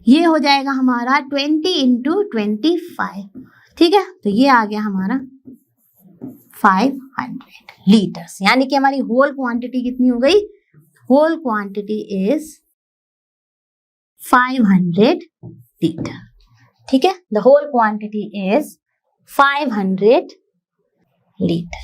ये हो जाएगा हमारा 20 इंटू 25। ठीक है, तो ये आ गया हमारा 500 लीटर्स, यानी कि हमारी होल क्वांटिटी कितनी हो गई, होल क्वांटिटी इज 500 लीटर। ठीक है, the whole quantity is 500 litre.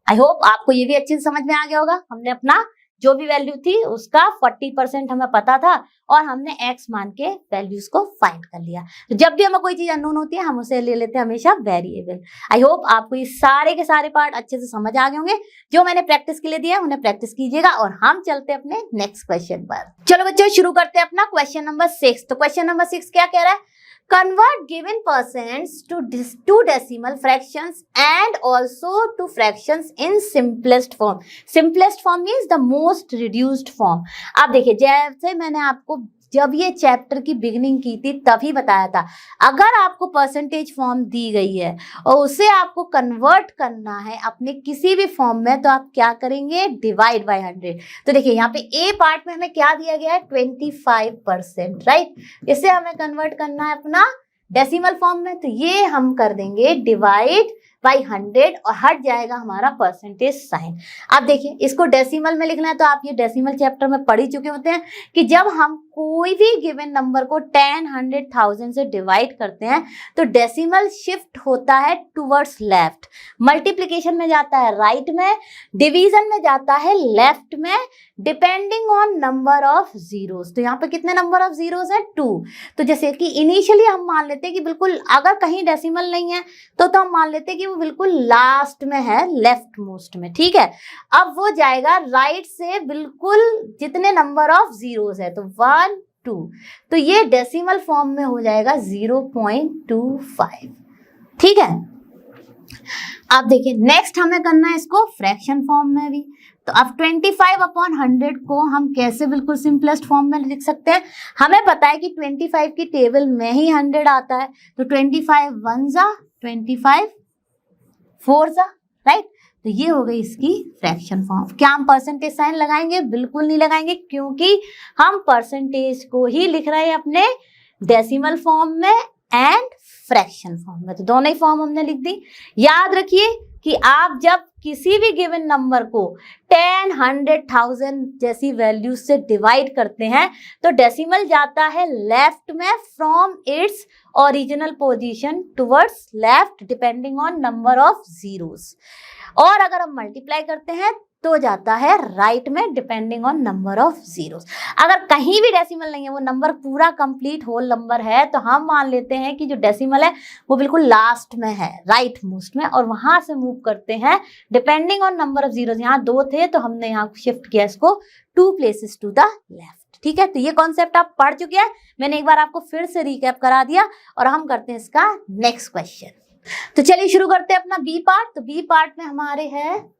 I hope आपको ये भी अच्छे से समझ में आ गया होगा। हमने अपना जो भी वैल्यू थी उसका 40% हमें पता था और हमने x मान के वैल्यूज को फाइंड कर लिया। तो जब भी हमें कोई चीज अननोन होती है हम उसे ले लेते हैं हमेशा वेरिएबल। आई होप आपको ये सारे के सारे पार्ट अच्छे से समझ आ गए होंगे। जो मैंने प्रैक्टिस के लिए दिया उन्हें प्रैक्टिस कीजिएगा और हम चलते हैं अपने नेक्स्ट क्वेश्चन पर। चलो बच्चों शुरू करते हैं अपना क्वेश्चन नंबर 6। तो क्वेश्चन नंबर 6 क्या कह रहा है, convert given percents to decimal fractions and also to fractions in simplest form. Simplest form means the most reduced form. अब देखिए जैसे मैंने आपको जब ये चैप्टर की बिगिनिंग की थी तभी बताया था, अगर आपको परसेंटेज फॉर्म दी गई है और उसे आपको कन्वर्ट करना है अपने किसी भी फॉर्म में, तो आप क्या करेंगे, डिवाइड बाय 100। तो देखिए यहाँ पे ए पार्ट में हमें क्या दिया गया है, 25%, राइट। इसे हमें कन्वर्ट करना है अपना डेसिमल फॉर्म में, तो ये हम कर देंगे डिवाइड बाई 100 और हट जाएगा हमारा परसेंटेज साइन। अब देखिए इसको डेसिमल में लिखना है, तो आप ये डेसिमल चैप्टर में पढ़ ही चुके होते हैं कि जब हम कोई भी गिवन नंबर को 10, 100, 1000 से डिवाइड करते हैं तो डेसिमल शिफ्ट होता है टुवर्ड्स लेफ्ट, मल्टीप्लिकेशन में जाता है राइट में, डिवीजन में जाता है लेफ्ट में, depending on number of zeros. तो यहाँ पे कितने नंबर ऑफ जीरोस है, 2। तो जैसे कि इनिशियली हम मान लेते हैं कि बिल्कुल अगर कहीं डेसिमल नहीं है तो हम मान लेते हैं कि वो बिल्कुल लास्ट में है, लेफ्ट मोस्ट में। ठीक है, अब वो जाएगा राइट से बिल्कुल जितने नंबर ऑफ जीरोस है, तो 1 2, तो ये डेसिमल फॉर्म में हो जाएगा 0.25। ठीक है, अब देखिए नेक्स्ट हमें करना है इसको फ्रैक्शन फॉर्म में भी। तो अब 25/100 को हम कैसे बिल्कुल सिंपलेस्ट फॉर्म में लिख सकते हैं, हमें पता है कि 25 की टेबल में ही 100 आता है, तो 25 1 जा 25 4 जा, राइट। तो ये हो गई इसकी फ्रैक्शन फॉर्म। क्या हम परसेंटेज साइन लगाएंगे, बिल्कुल नहीं लगाएंगे, क्योंकि हम परसेंटेज को ही लिख रहे हैं अपने डेसिमल फॉर्म में एंड फ्रैक्शन फॉर्म में, तो दोनों ही फॉर्म हमने लिख दी। याद रखिए कि आप जब किसी भी गिवन नंबर को 10, 100, 1000 जैसी वैल्यूज से डिवाइड करते हैं तो डेसिमल जाता है लेफ्ट में from its original position towards left depending on number of zeros, और अगर हम मल्टीप्लाई करते हैं तो जाता है राइट में depending on number of zeros. अगर कहीं भी डेसिमल नहीं है, वो नंबर पूरा कंप्लीट होल नंबर है, तो हम मान लेते हैं कि जो डेसिमल है वो बिल्कुल लास्ट में है, राइट मोस्ट में, और वहां से मूव करते हैं depending on number of zeros. यहाँ 2 थे तो हमने यहाँ शिफ्ट किया इसको 2 प्लेसेस टू द लेफ्ट। ठीक है, तो ये कॉन्सेप्ट आप पढ़ चुके हैं, मैंने एक बार आपको फिर से रिकैप करा दिया और हम करते हैं इसका नेक्स्ट क्वेश्चन। तो चलिए शुरू करते हैं अपना बी पार्ट। तो बी पार्ट में हमारे है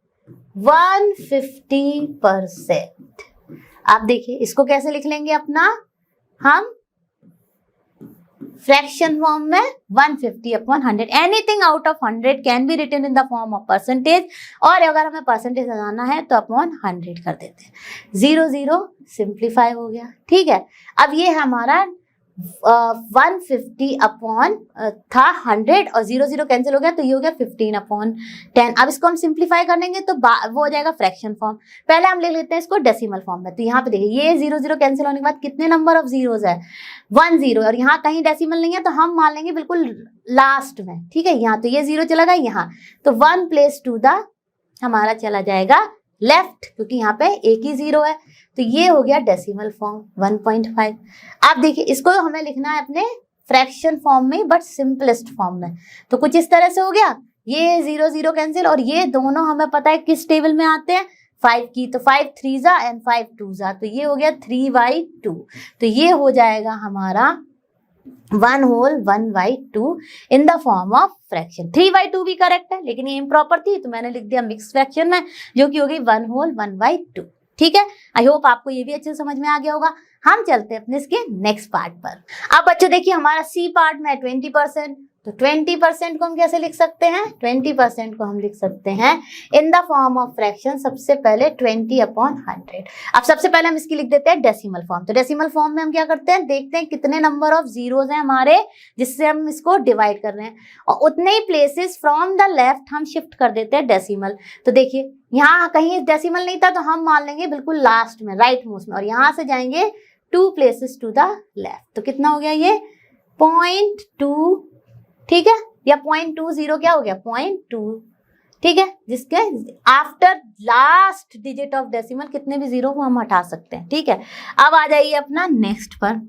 150%। आप देखिए इसको कैसे लिख लेंगे अपना, हम फ्रैक्शन फॉर्म में 150/100, anything out of 100 can be written in the form of percentage, और अगर हमें परसेंटेज लगाना है तो अपॉन 100 कर देते हैं। 0 0 सिंप्लीफाई हो गया। ठीक है, अब ये हमारा 150 अपॉन था 100 और 0 0 कैंसिल हो गया, तो ये हो गया 15/10। अब इसको हम सिंप्लीफाई करेंगे तो वो हो जाएगा फ्रैक्शन फॉर्म। पहले हम लिख लेते हैं इसको डेसिमल फॉर्म में। तो यहाँ पे देखिए ये 0 0 कैंसिल होने के बाद कितने नंबर ऑफ जीरोस है, 1 0, और यहाँ कहीं डेसिमल नहीं है तो हम मान लेंगे बिल्कुल लास्ट में। ठीक है, यहाँ तो ये 0 चला गया, यहाँ तो 1 प्लेस टू द हमारा चला जाएगा लेफ्ट, क्योंकि यहाँ पे एक ही 0 है, तो ये हो गया डेसिमल फॉर्म 1.5। अब देखिए इसको हमें लिखना है अपने फ्रैक्शन फॉर्म में बट सिंपलेस्ट फॉर्म में। तो कुछ इस तरह से हो गया, ये 0 0 कैंसिल, और ये दोनों हमें पता है किस टेबल में आते हैं 5 की, तो 5 3 जा एंड 5 2 जा, तो ये हो गया 3/2। तो ये हो जाएगा हमारा 1 whole 1/2 in the form of fraction. 3/2 भी करेक्ट है, लेकिन ये इम्प्रॉपर थी तो मैंने लिख दिया मिक्स फ्रैक्शन में, जो कि हो गई 1 whole 1/2। ठीक है, आई होप आपको ये भी अच्छे से समझ में आ गया होगा। हम चलते हैं अपने इसके नेक्स्ट पार्ट पर। अब बच्चों देखिए हमारा सी पार्ट में 20%, तो 20% को हम कैसे लिख सकते हैं? 20% को हम लिख सकते हैं इन द फॉर्म ऑफ फ्रैक्शन। सबसे पहले 20/100। अब सबसे पहले हम इसकी लिख देते हैं डेसिमल फॉर्म। तो डेसिमल फॉर्म में हम क्या करते हैं, देखते हैं कितने नंबर ऑफ जीरोज हैं हमारे जिससे हम इसको डिवाइड कर रहे हैं, और उतने ही प्लेसेस फ्रॉम द लेफ्ट हम शिफ्ट कर देते हैं डेसिमल। तो देखिए यहाँ कहीं डेसिमल नहीं था तो हम मान लेंगे बिल्कुल लास्ट में, राइट मोस्ट में, और यहाँ से जाएंगे 2 places टू द लेफ्ट। तो कितना हो गया ये 0.2, ठीक है, या 0.20 क्या हो गया 0.2, ठीक है, जिसके after last digit of decimal कितने भी जीरो को हम हटा सकते हैं। ठीक है, अब आ जाइए अपना नेक्स्ट पर,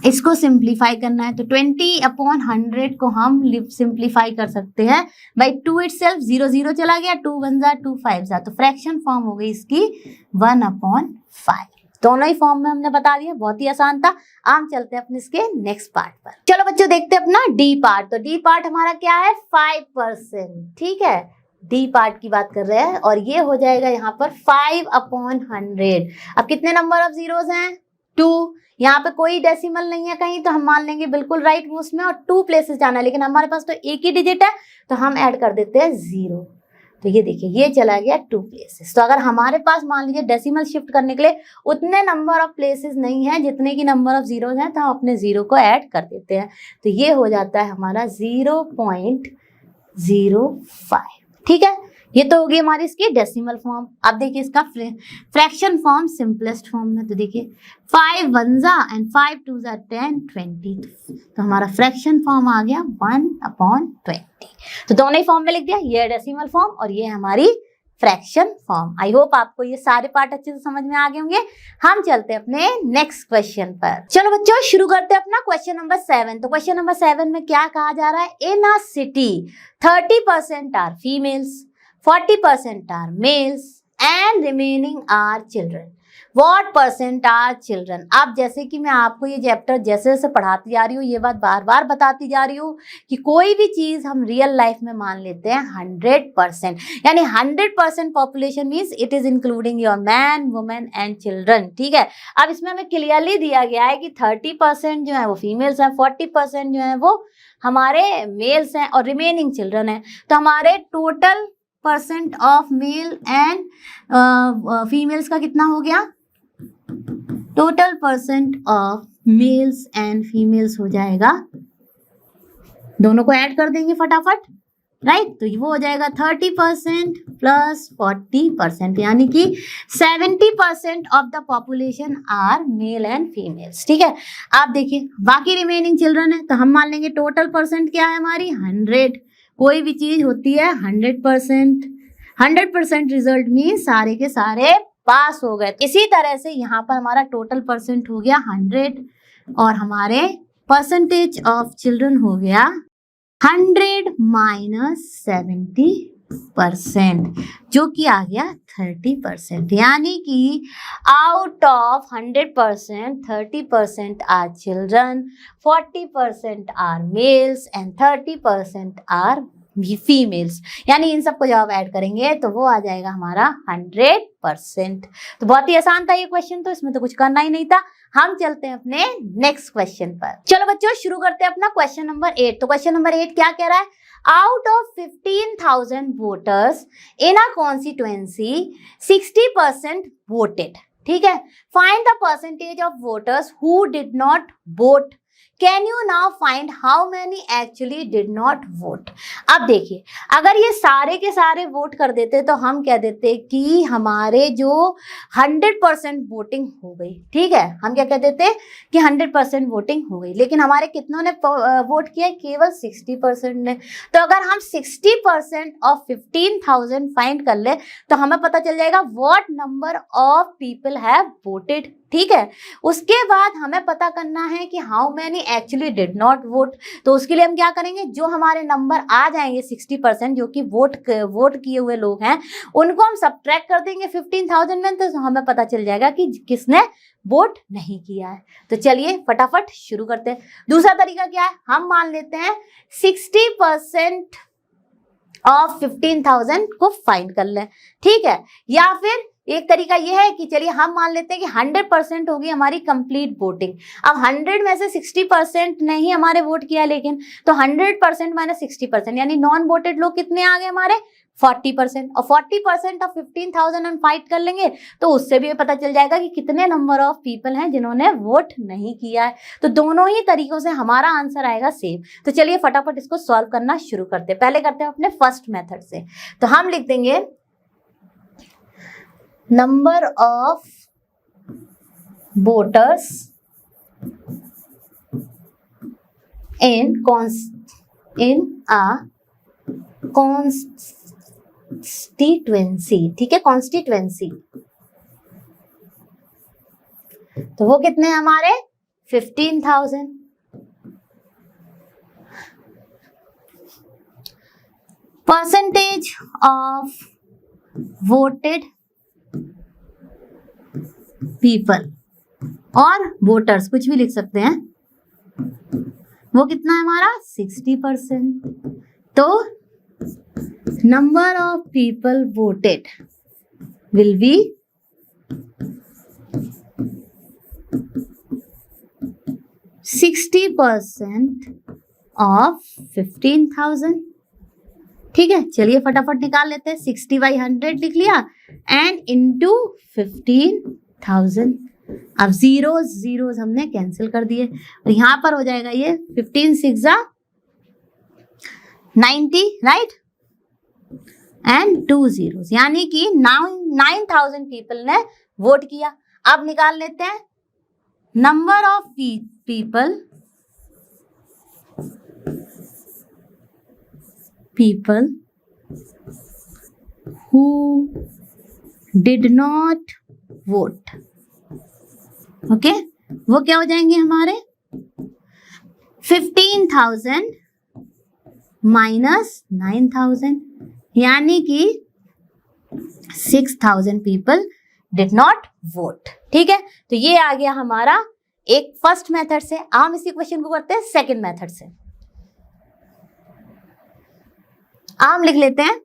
इसको सिंप्लीफाई करना है। तो 20/100 को हम सिंप्लीफाई कर सकते हैं बाई 2 itself, 0 0 चला गया, 2 1 जा 2 5 जा, तो फ्रैक्शन फॉर्म हो गई इसकी 1/5। दोनों ही फॉर्म में हमने बता दिया, बहुत ही आसान था। हम चलते हैं अपने इसके नेक्स्ट पार्ट पर। चलो बच्चों देखते हैं अपना डी पार्ट। तो डी पार्ट हमारा क्या है 5%, ठीक है, डी पार्ट की बात कर रहे हैं, और ये हो जाएगा यहाँ पर 5/100। अब कितने नंबर ऑफ जीरोस हैं 2, यहाँ पे कोई डेसिमल नहीं है कहीं, तो हम मान लेंगे बिल्कुल राइट मोस्ट में, और 2 places जाना है, लेकिन हमारे पास तो एक ही डिजिट है तो हम ऐड कर देते हैं 0। तो ये देखिए ये चला गया 2 places। तो अगर हमारे पास मान लीजिए डेसिमल शिफ्ट करने के लिए उतने नंबर ऑफ प्लेसेस नहीं है जितने की नंबर ऑफ जीरोज हैं, तो हम अपने 0 को ऐड कर देते हैं। तो ये हो जाता है हमारा 0.05। ठीक है, ये तो होगी हमारी इसकी डेसिमल फॉर्म। अब देखिए इसका फ्रैक्शन फॉर्म सिंपलेस्ट फॉर्म में। तो देखिए 5 1 जा एंड 5 2 जा 10 20, तो हमारा फ्रैक्शन फॉर्म आ गया 1/20। तो दोनों ही फॉर्म में लिख दिया, ये डेसिमल फॉर्म और ये हमारी फ्रैक्शन फॉर्म। आई होप आपको ये सारे पार्ट अच्छे से समझ में आ गए होंगे। हम चलते हैं अपने नेक्स्ट क्वेश्चन पर। चलो बच्चों शुरू करते हैं अपना क्वेश्चन नंबर 7। तो क्वेश्चन नंबर 7 में क्या कहा जा रहा है, in a city 30% are females, 40% are males and remaining are children. What percent are children? अब जैसे कि मैं आपको ये चैप्टर जैसे जैसे पढ़ाती जा रही हूँ, ये बात बार बार बताती जा रही हूँ कि कोई भी चीज हम रियल लाइफ में मान लेते हैं 100%, यानी 100% population means it is including your man women and children. ठीक है, अब इसमें हमें क्लियरली दिया गया है कि 30% जो है वो फीमेल्स हैं, 40% जो है वो हमारे मेल्स हैं और रिमेनिंग चिल्ड्रन हैं। तो हमारे total percent of male and females का कितना हो गया, total percent of males and females हो जाएगा, दोनों को ऐड कर देंगे फटाफट, राइट। तो वो हो जाएगा 30% प्लस 40%, यानी कि 70% of the population are male and females. ठीक है, आप देखिए बाकी रिमेनिंग चिल्ड्रन है, तो हम मान लेंगे टोटल परसेंट क्या है हमारी 100। कोई भी चीज होती है 100%, 100% रिजल्ट मीन सारे के सारे पास हो गए। इसी तरह से यहाँ पर हमारा टोटल परसेंट हो गया 100 और हमारे परसेंटेज ऑफ चिल्ड्रन हो गया 100 - 70%, जो कि आ गया 30%, यानी कि out of 100% 30% are children, 40% are males and 30% are females, यानी इन सबको जब आप ऐड करेंगे तो वो आ जाएगा हमारा 100%। तो बहुत ही आसान था ये क्वेश्चन, तो इसमें तो कुछ करना ही नहीं था। हम चलते हैं अपने नेक्स्ट क्वेश्चन पर। चलो बच्चों शुरू करते हैं अपना क्वेश्चन नंबर 8। तो क्वेश्चन नंबर 8 क्या कह रहा है, out of 15,000 voters in a constituency 60% voted. ठीक है, find the percentage of voters who did not vote. Can you now find how many actually did not vote. अब देखिए अगर ये सारे के सारे वोट कर देते तो हम कह देते कि हमारे जो 100% वोटिंग हो गई। ठीक है, हम क्या कह देते कि 100% वोटिंग हो गई, लेकिन हमारे कितनों ने वोट किया, केवल 60% ने। तो अगर हम 60% ऑफ 15,000 फाइंड कर ले तो हमें पता चल जाएगा what number of people have voted. ठीक है। उसके बाद हमें पता करना है कि how many actually did not vote. तो उसके लिए हम क्या करेंगे, जो हमारे नंबर आ जाएंगे 60% जो कि वोट किए हुए लोग हैं, उनको हम सब्ट्रैक्ट कर देंगे 15,000 में, तो हमें पता चल जाएगा कि किसने वोट नहीं किया है। तो चलिए फटाफट शुरू करते हैं। दूसरा तरीका क्या है, हम मान लेते हैं 60% ऑफ 15,000 को फाइंड कर लें, ठीक है। या फिर एक तरीका यह है कि चलिए हम मान लेते हैं कि 100% होगी हमारी कंप्लीट वोटिंग। अब 100 में से 60% ने ही हमारे वोट किया, लेकिन तो 100% माइनस 60% यानी नॉन वोटेड लोग कितने आ गए हमारे 40%, और 40% ऑफ 15,000 हम फाइट कर लेंगे तो उससे भी पता चल जाएगा कि कितने नंबर ऑफ पीपल हैं जिन्होंने वोट नहीं किया है। तो दोनों ही तरीकों से हमारा आंसर आएगा सेम। तो चलिए फटाफट इसको सॉल्व करना शुरू करते हैं। पहले करते हैं अपने फर्स्ट मेथड से। तो हम लिख देंगे number of voters in a constituency, ठीक है, कॉन्स्टिट्यूएंसी। तो वो कितने हैं हमारे 15,000। परसेंटेज ऑफ वोटेड पीपल और वोटर्स कुछ भी लिख सकते हैं, वो कितना है हमारा 60%। तो number of people voted will be 60% of 15,000, ठीक है। चलिए फटाफट निकाल लेते हैं। 60/100 लिख लिया एंड इंटू 15,000। अब जीरोज हमने कैंसिल कर दिए और यहाँ पर हो जाएगा ये 15 6 90, राइट, एंड 2 zeros, यानी कि 9,000 पीपल ने वोट किया। अब निकाल लेते हैं number of people who did not vote, okay वो क्या हो जाएंगे हमारे 15,000 माइनस 9,000, यानी कि 6,000 पीपल डिड नॉट वोट, ठीक है। तो ये आ गया हमारा एक फर्स्ट मेथड से। हम इसी क्वेश्चन को करते हैं सेकंड मेथड से। हम लिख लेते हैं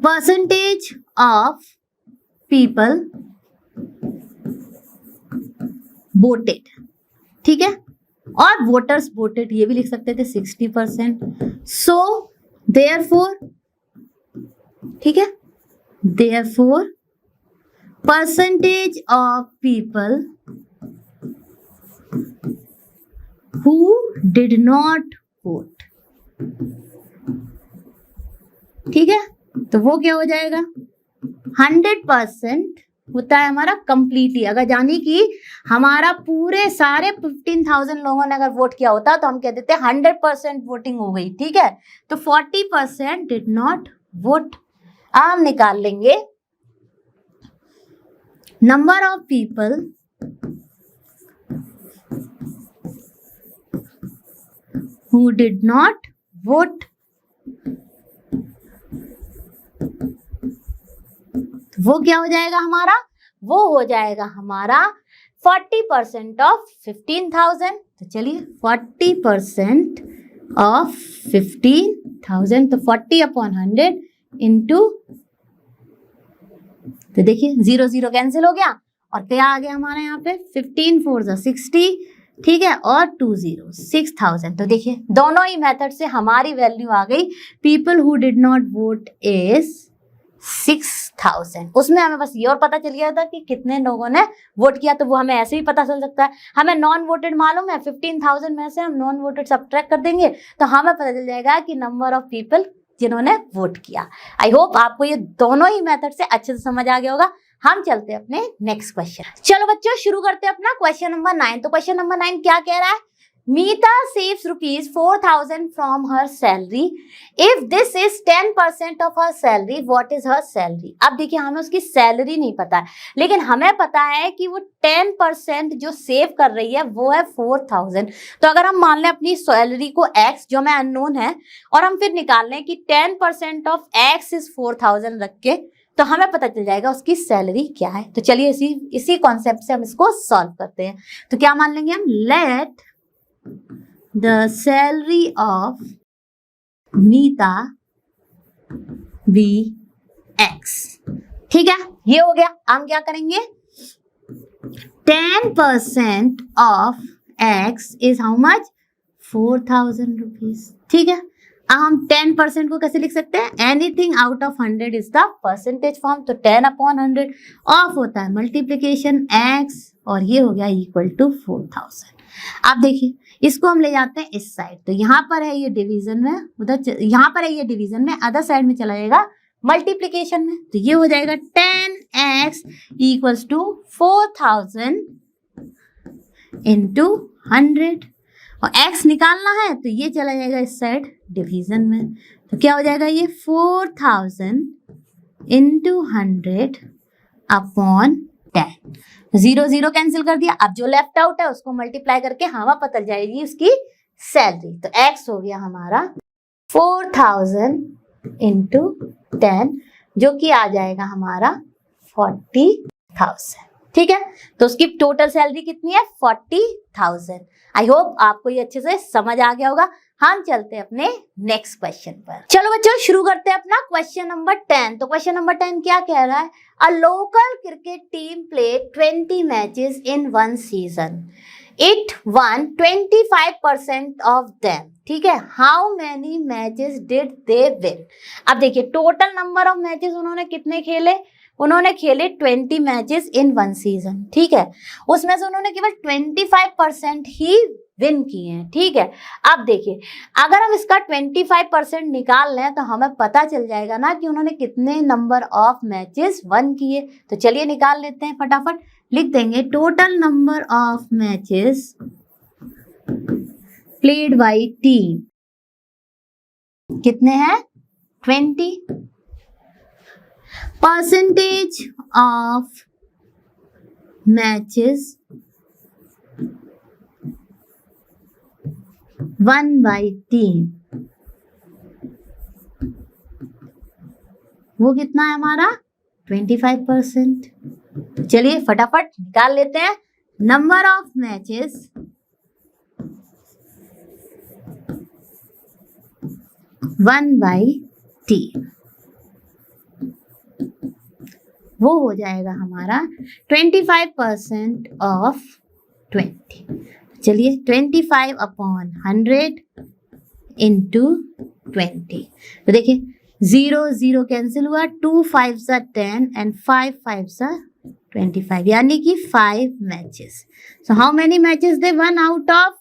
परसेंटेज ऑफ पीपल वोटेड, ठीक है, और वोटर्स वोटेड ये भी लिख सकते थे 60%। सो देयरफॉर, ठीक है, therefore percentage of people who did not vote, ठीक है। तो वो क्या हो जाएगा 100% होता है हमारा कंप्लीटली। अगर जानी कि हमारा पूरे सारे 15,000 लोगों ने अगर वोट किया होता तो हम कह देते 100% वोटिंग हो गई, ठीक है। तो 40% डिड नॉट वोट। हम निकाल लेंगे number of people who did not vote. वो क्या हो जाएगा हमारा, वो हो जाएगा हमारा 40% ऑफ 15,000। तो चलिए 40% ऑफ 15,000, तो 40/100 इंटू, तो देखिए 0 0 कैंसिल हो गया और क्या आ गया हमारे यहाँ पे 15 4 60, ठीक है, और 2 zeros 6,000। तो देखिए दोनों ही मेथड से हमारी वैल्यू आ गई people who did not vote is 6,000। उसमें हमें बस ये और पता चल गया था कि कितने लोगों ने वोट किया, तो वो हमें ऐसे ही पता चल सकता है। हमें नॉन वोटेड मालूम है, 15,000 में से हम नॉन वोटेड सब्ट्रैक्ट कर देंगे तो हमें पता चल जाएगा कि नंबर ऑफ पीपल जिन्होंने वोट किया। आई होप आपको ये दोनों ही मेथड से अच्छे से समझ आ गया होगा। हम चलते हैं अपने नेक्स्ट क्वेश्चन। चलो बच्चों शुरू करते हैं अपना क्वेश्चन नंबर 9। तो क्वेश्चन नंबर 9 क्या कह रहा है, मीता saves rupees 4,000 from her salary. If this is 10% of her salary, what is her salary? अब देखिए हमें उसकी सैलरी नहीं पता है, लेकिन हमें पता है कि वो 10% जो सेव कर रही है वो है 4,000। तो अगर हम मान लें अपनी सैलरी को x, जो हमें अननोन है, और हम फिर निकाल लें कि 10% ऑफ x इज 4,000 रख के, तो हमें पता चल जाएगा उसकी सैलरी क्या है। तो चलिए इसी कॉन्सेप्ट से हम इसको सॉल्व करते हैं। तो क्या मान लेंगे हम, let the salary of Meeta be x। ठीक है, ये हो गया। हम क्या करेंगे, 10% of x is how much, 4,000 rupees. ठीक है, अब हम 10% को कैसे लिख सकते हैं, anything out of 100 is the percentage form. तो 10/100 ऑफ होता है मल्टीप्लीकेशन x, और ये हो गया इक्वल टू 4,000। अब देखिए इसको हम ले जाते हैं इस साइड, तो यहाँ पर है ये डिवीजन में, उधर यहाँ पर है ये डिवीजन में, अदर साइड में चला जाएगा मल्टीप्लीकेशन में। तो ये हो जाएगा 10x इक्वल्स टू 4,000 इंटू 100, और x निकालना है तो ये चला जाएगा इस साइड डिवीजन में। तो क्या हो जाएगा, ये 4,000 इंटू 100 अपॉन 10। 0 0 कैंसिल कर दिया। अब जो लेफ्ट आउट है उसको मल्टीप्लाई करके हमें पता चल जाएगी उसकी सैलरी। तो x हो गया हमारा 4,000 इंटू 10, जो कि आ जाएगा हमारा 40,000। ठीक है, तो उसकी टोटल सैलरी कितनी है, 40,000। आई होप आपको ये अच्छे से समझ आ गया होगा। हम चलते हैं अपने नेक्स्ट क्वेश्चन पर। चलो बच्चों शुरू करते हैं अपना क्वेश्चन नंबर 10। तो क्वेश्चन नंबर 10 क्या कह रहा है, a local cricket team played 20 matches in one season, it one 25% of them. ठीक है, how many matches did they win. अब देखिए टोटल नंबर ऑफ मैचेस उन्होंने कितने खेले, उन्होंने खेले 20 मैचेस इन वन सीजन। ठीक है, उसमें से उन्होंने केवल 25% ही विन किए हैं। ठीक है, अब देखिए अगर हम इसका 25% निकाल लें तो हमें पता चल जाएगा ना कि उन्होंने कितने नंबर ऑफ मैचेस वन किए। तो चलिए निकाल लेते हैं फटाफट, लिख देंगे total number of matches played by team कितने हैं, 20। Percentage of matches won by team, वो कितना है हमारा, 25%। चलिए फटाफट निकाल लेते हैं number of matches won by team, वो हो जाएगा हमारा 25% ऑफ 20। चलिए 25/100 इंटू 20। तो देखिए 0 0 कैंसिल हुआ, 2 5 10 एंड 5 5 25, यानी कि 5 matches. So how many matches they won out of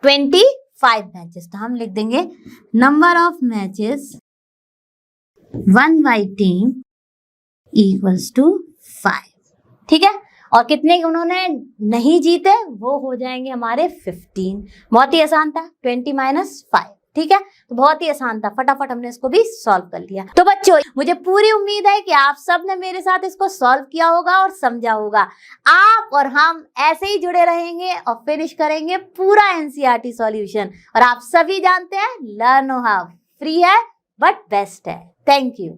25 matches. तो हम लिख देंगे number of matches won by team equals to 5। ठीक है, और कितने उन्होंने नहीं जीते वो हो जाएंगे हमारे 15। बहुत ही आसान था, 20 - 5। ठीक है, तो बहुत ही आसान था, फटाफट हमने इसको भी सॉल्व कर लिया। तो बच्चों मुझे पूरी उम्मीद है कि आप सब ने मेरे साथ इसको सॉल्व किया होगा और समझा होगा। आप और हम ऐसे ही जुड़े रहेंगे और फिनिश करेंगे पूरा एनसीईआरटी सॉल्यूशन। और आप सभी जानते हैं लर्नो हाउ फ्री है बट बेस्ट है। Thank you.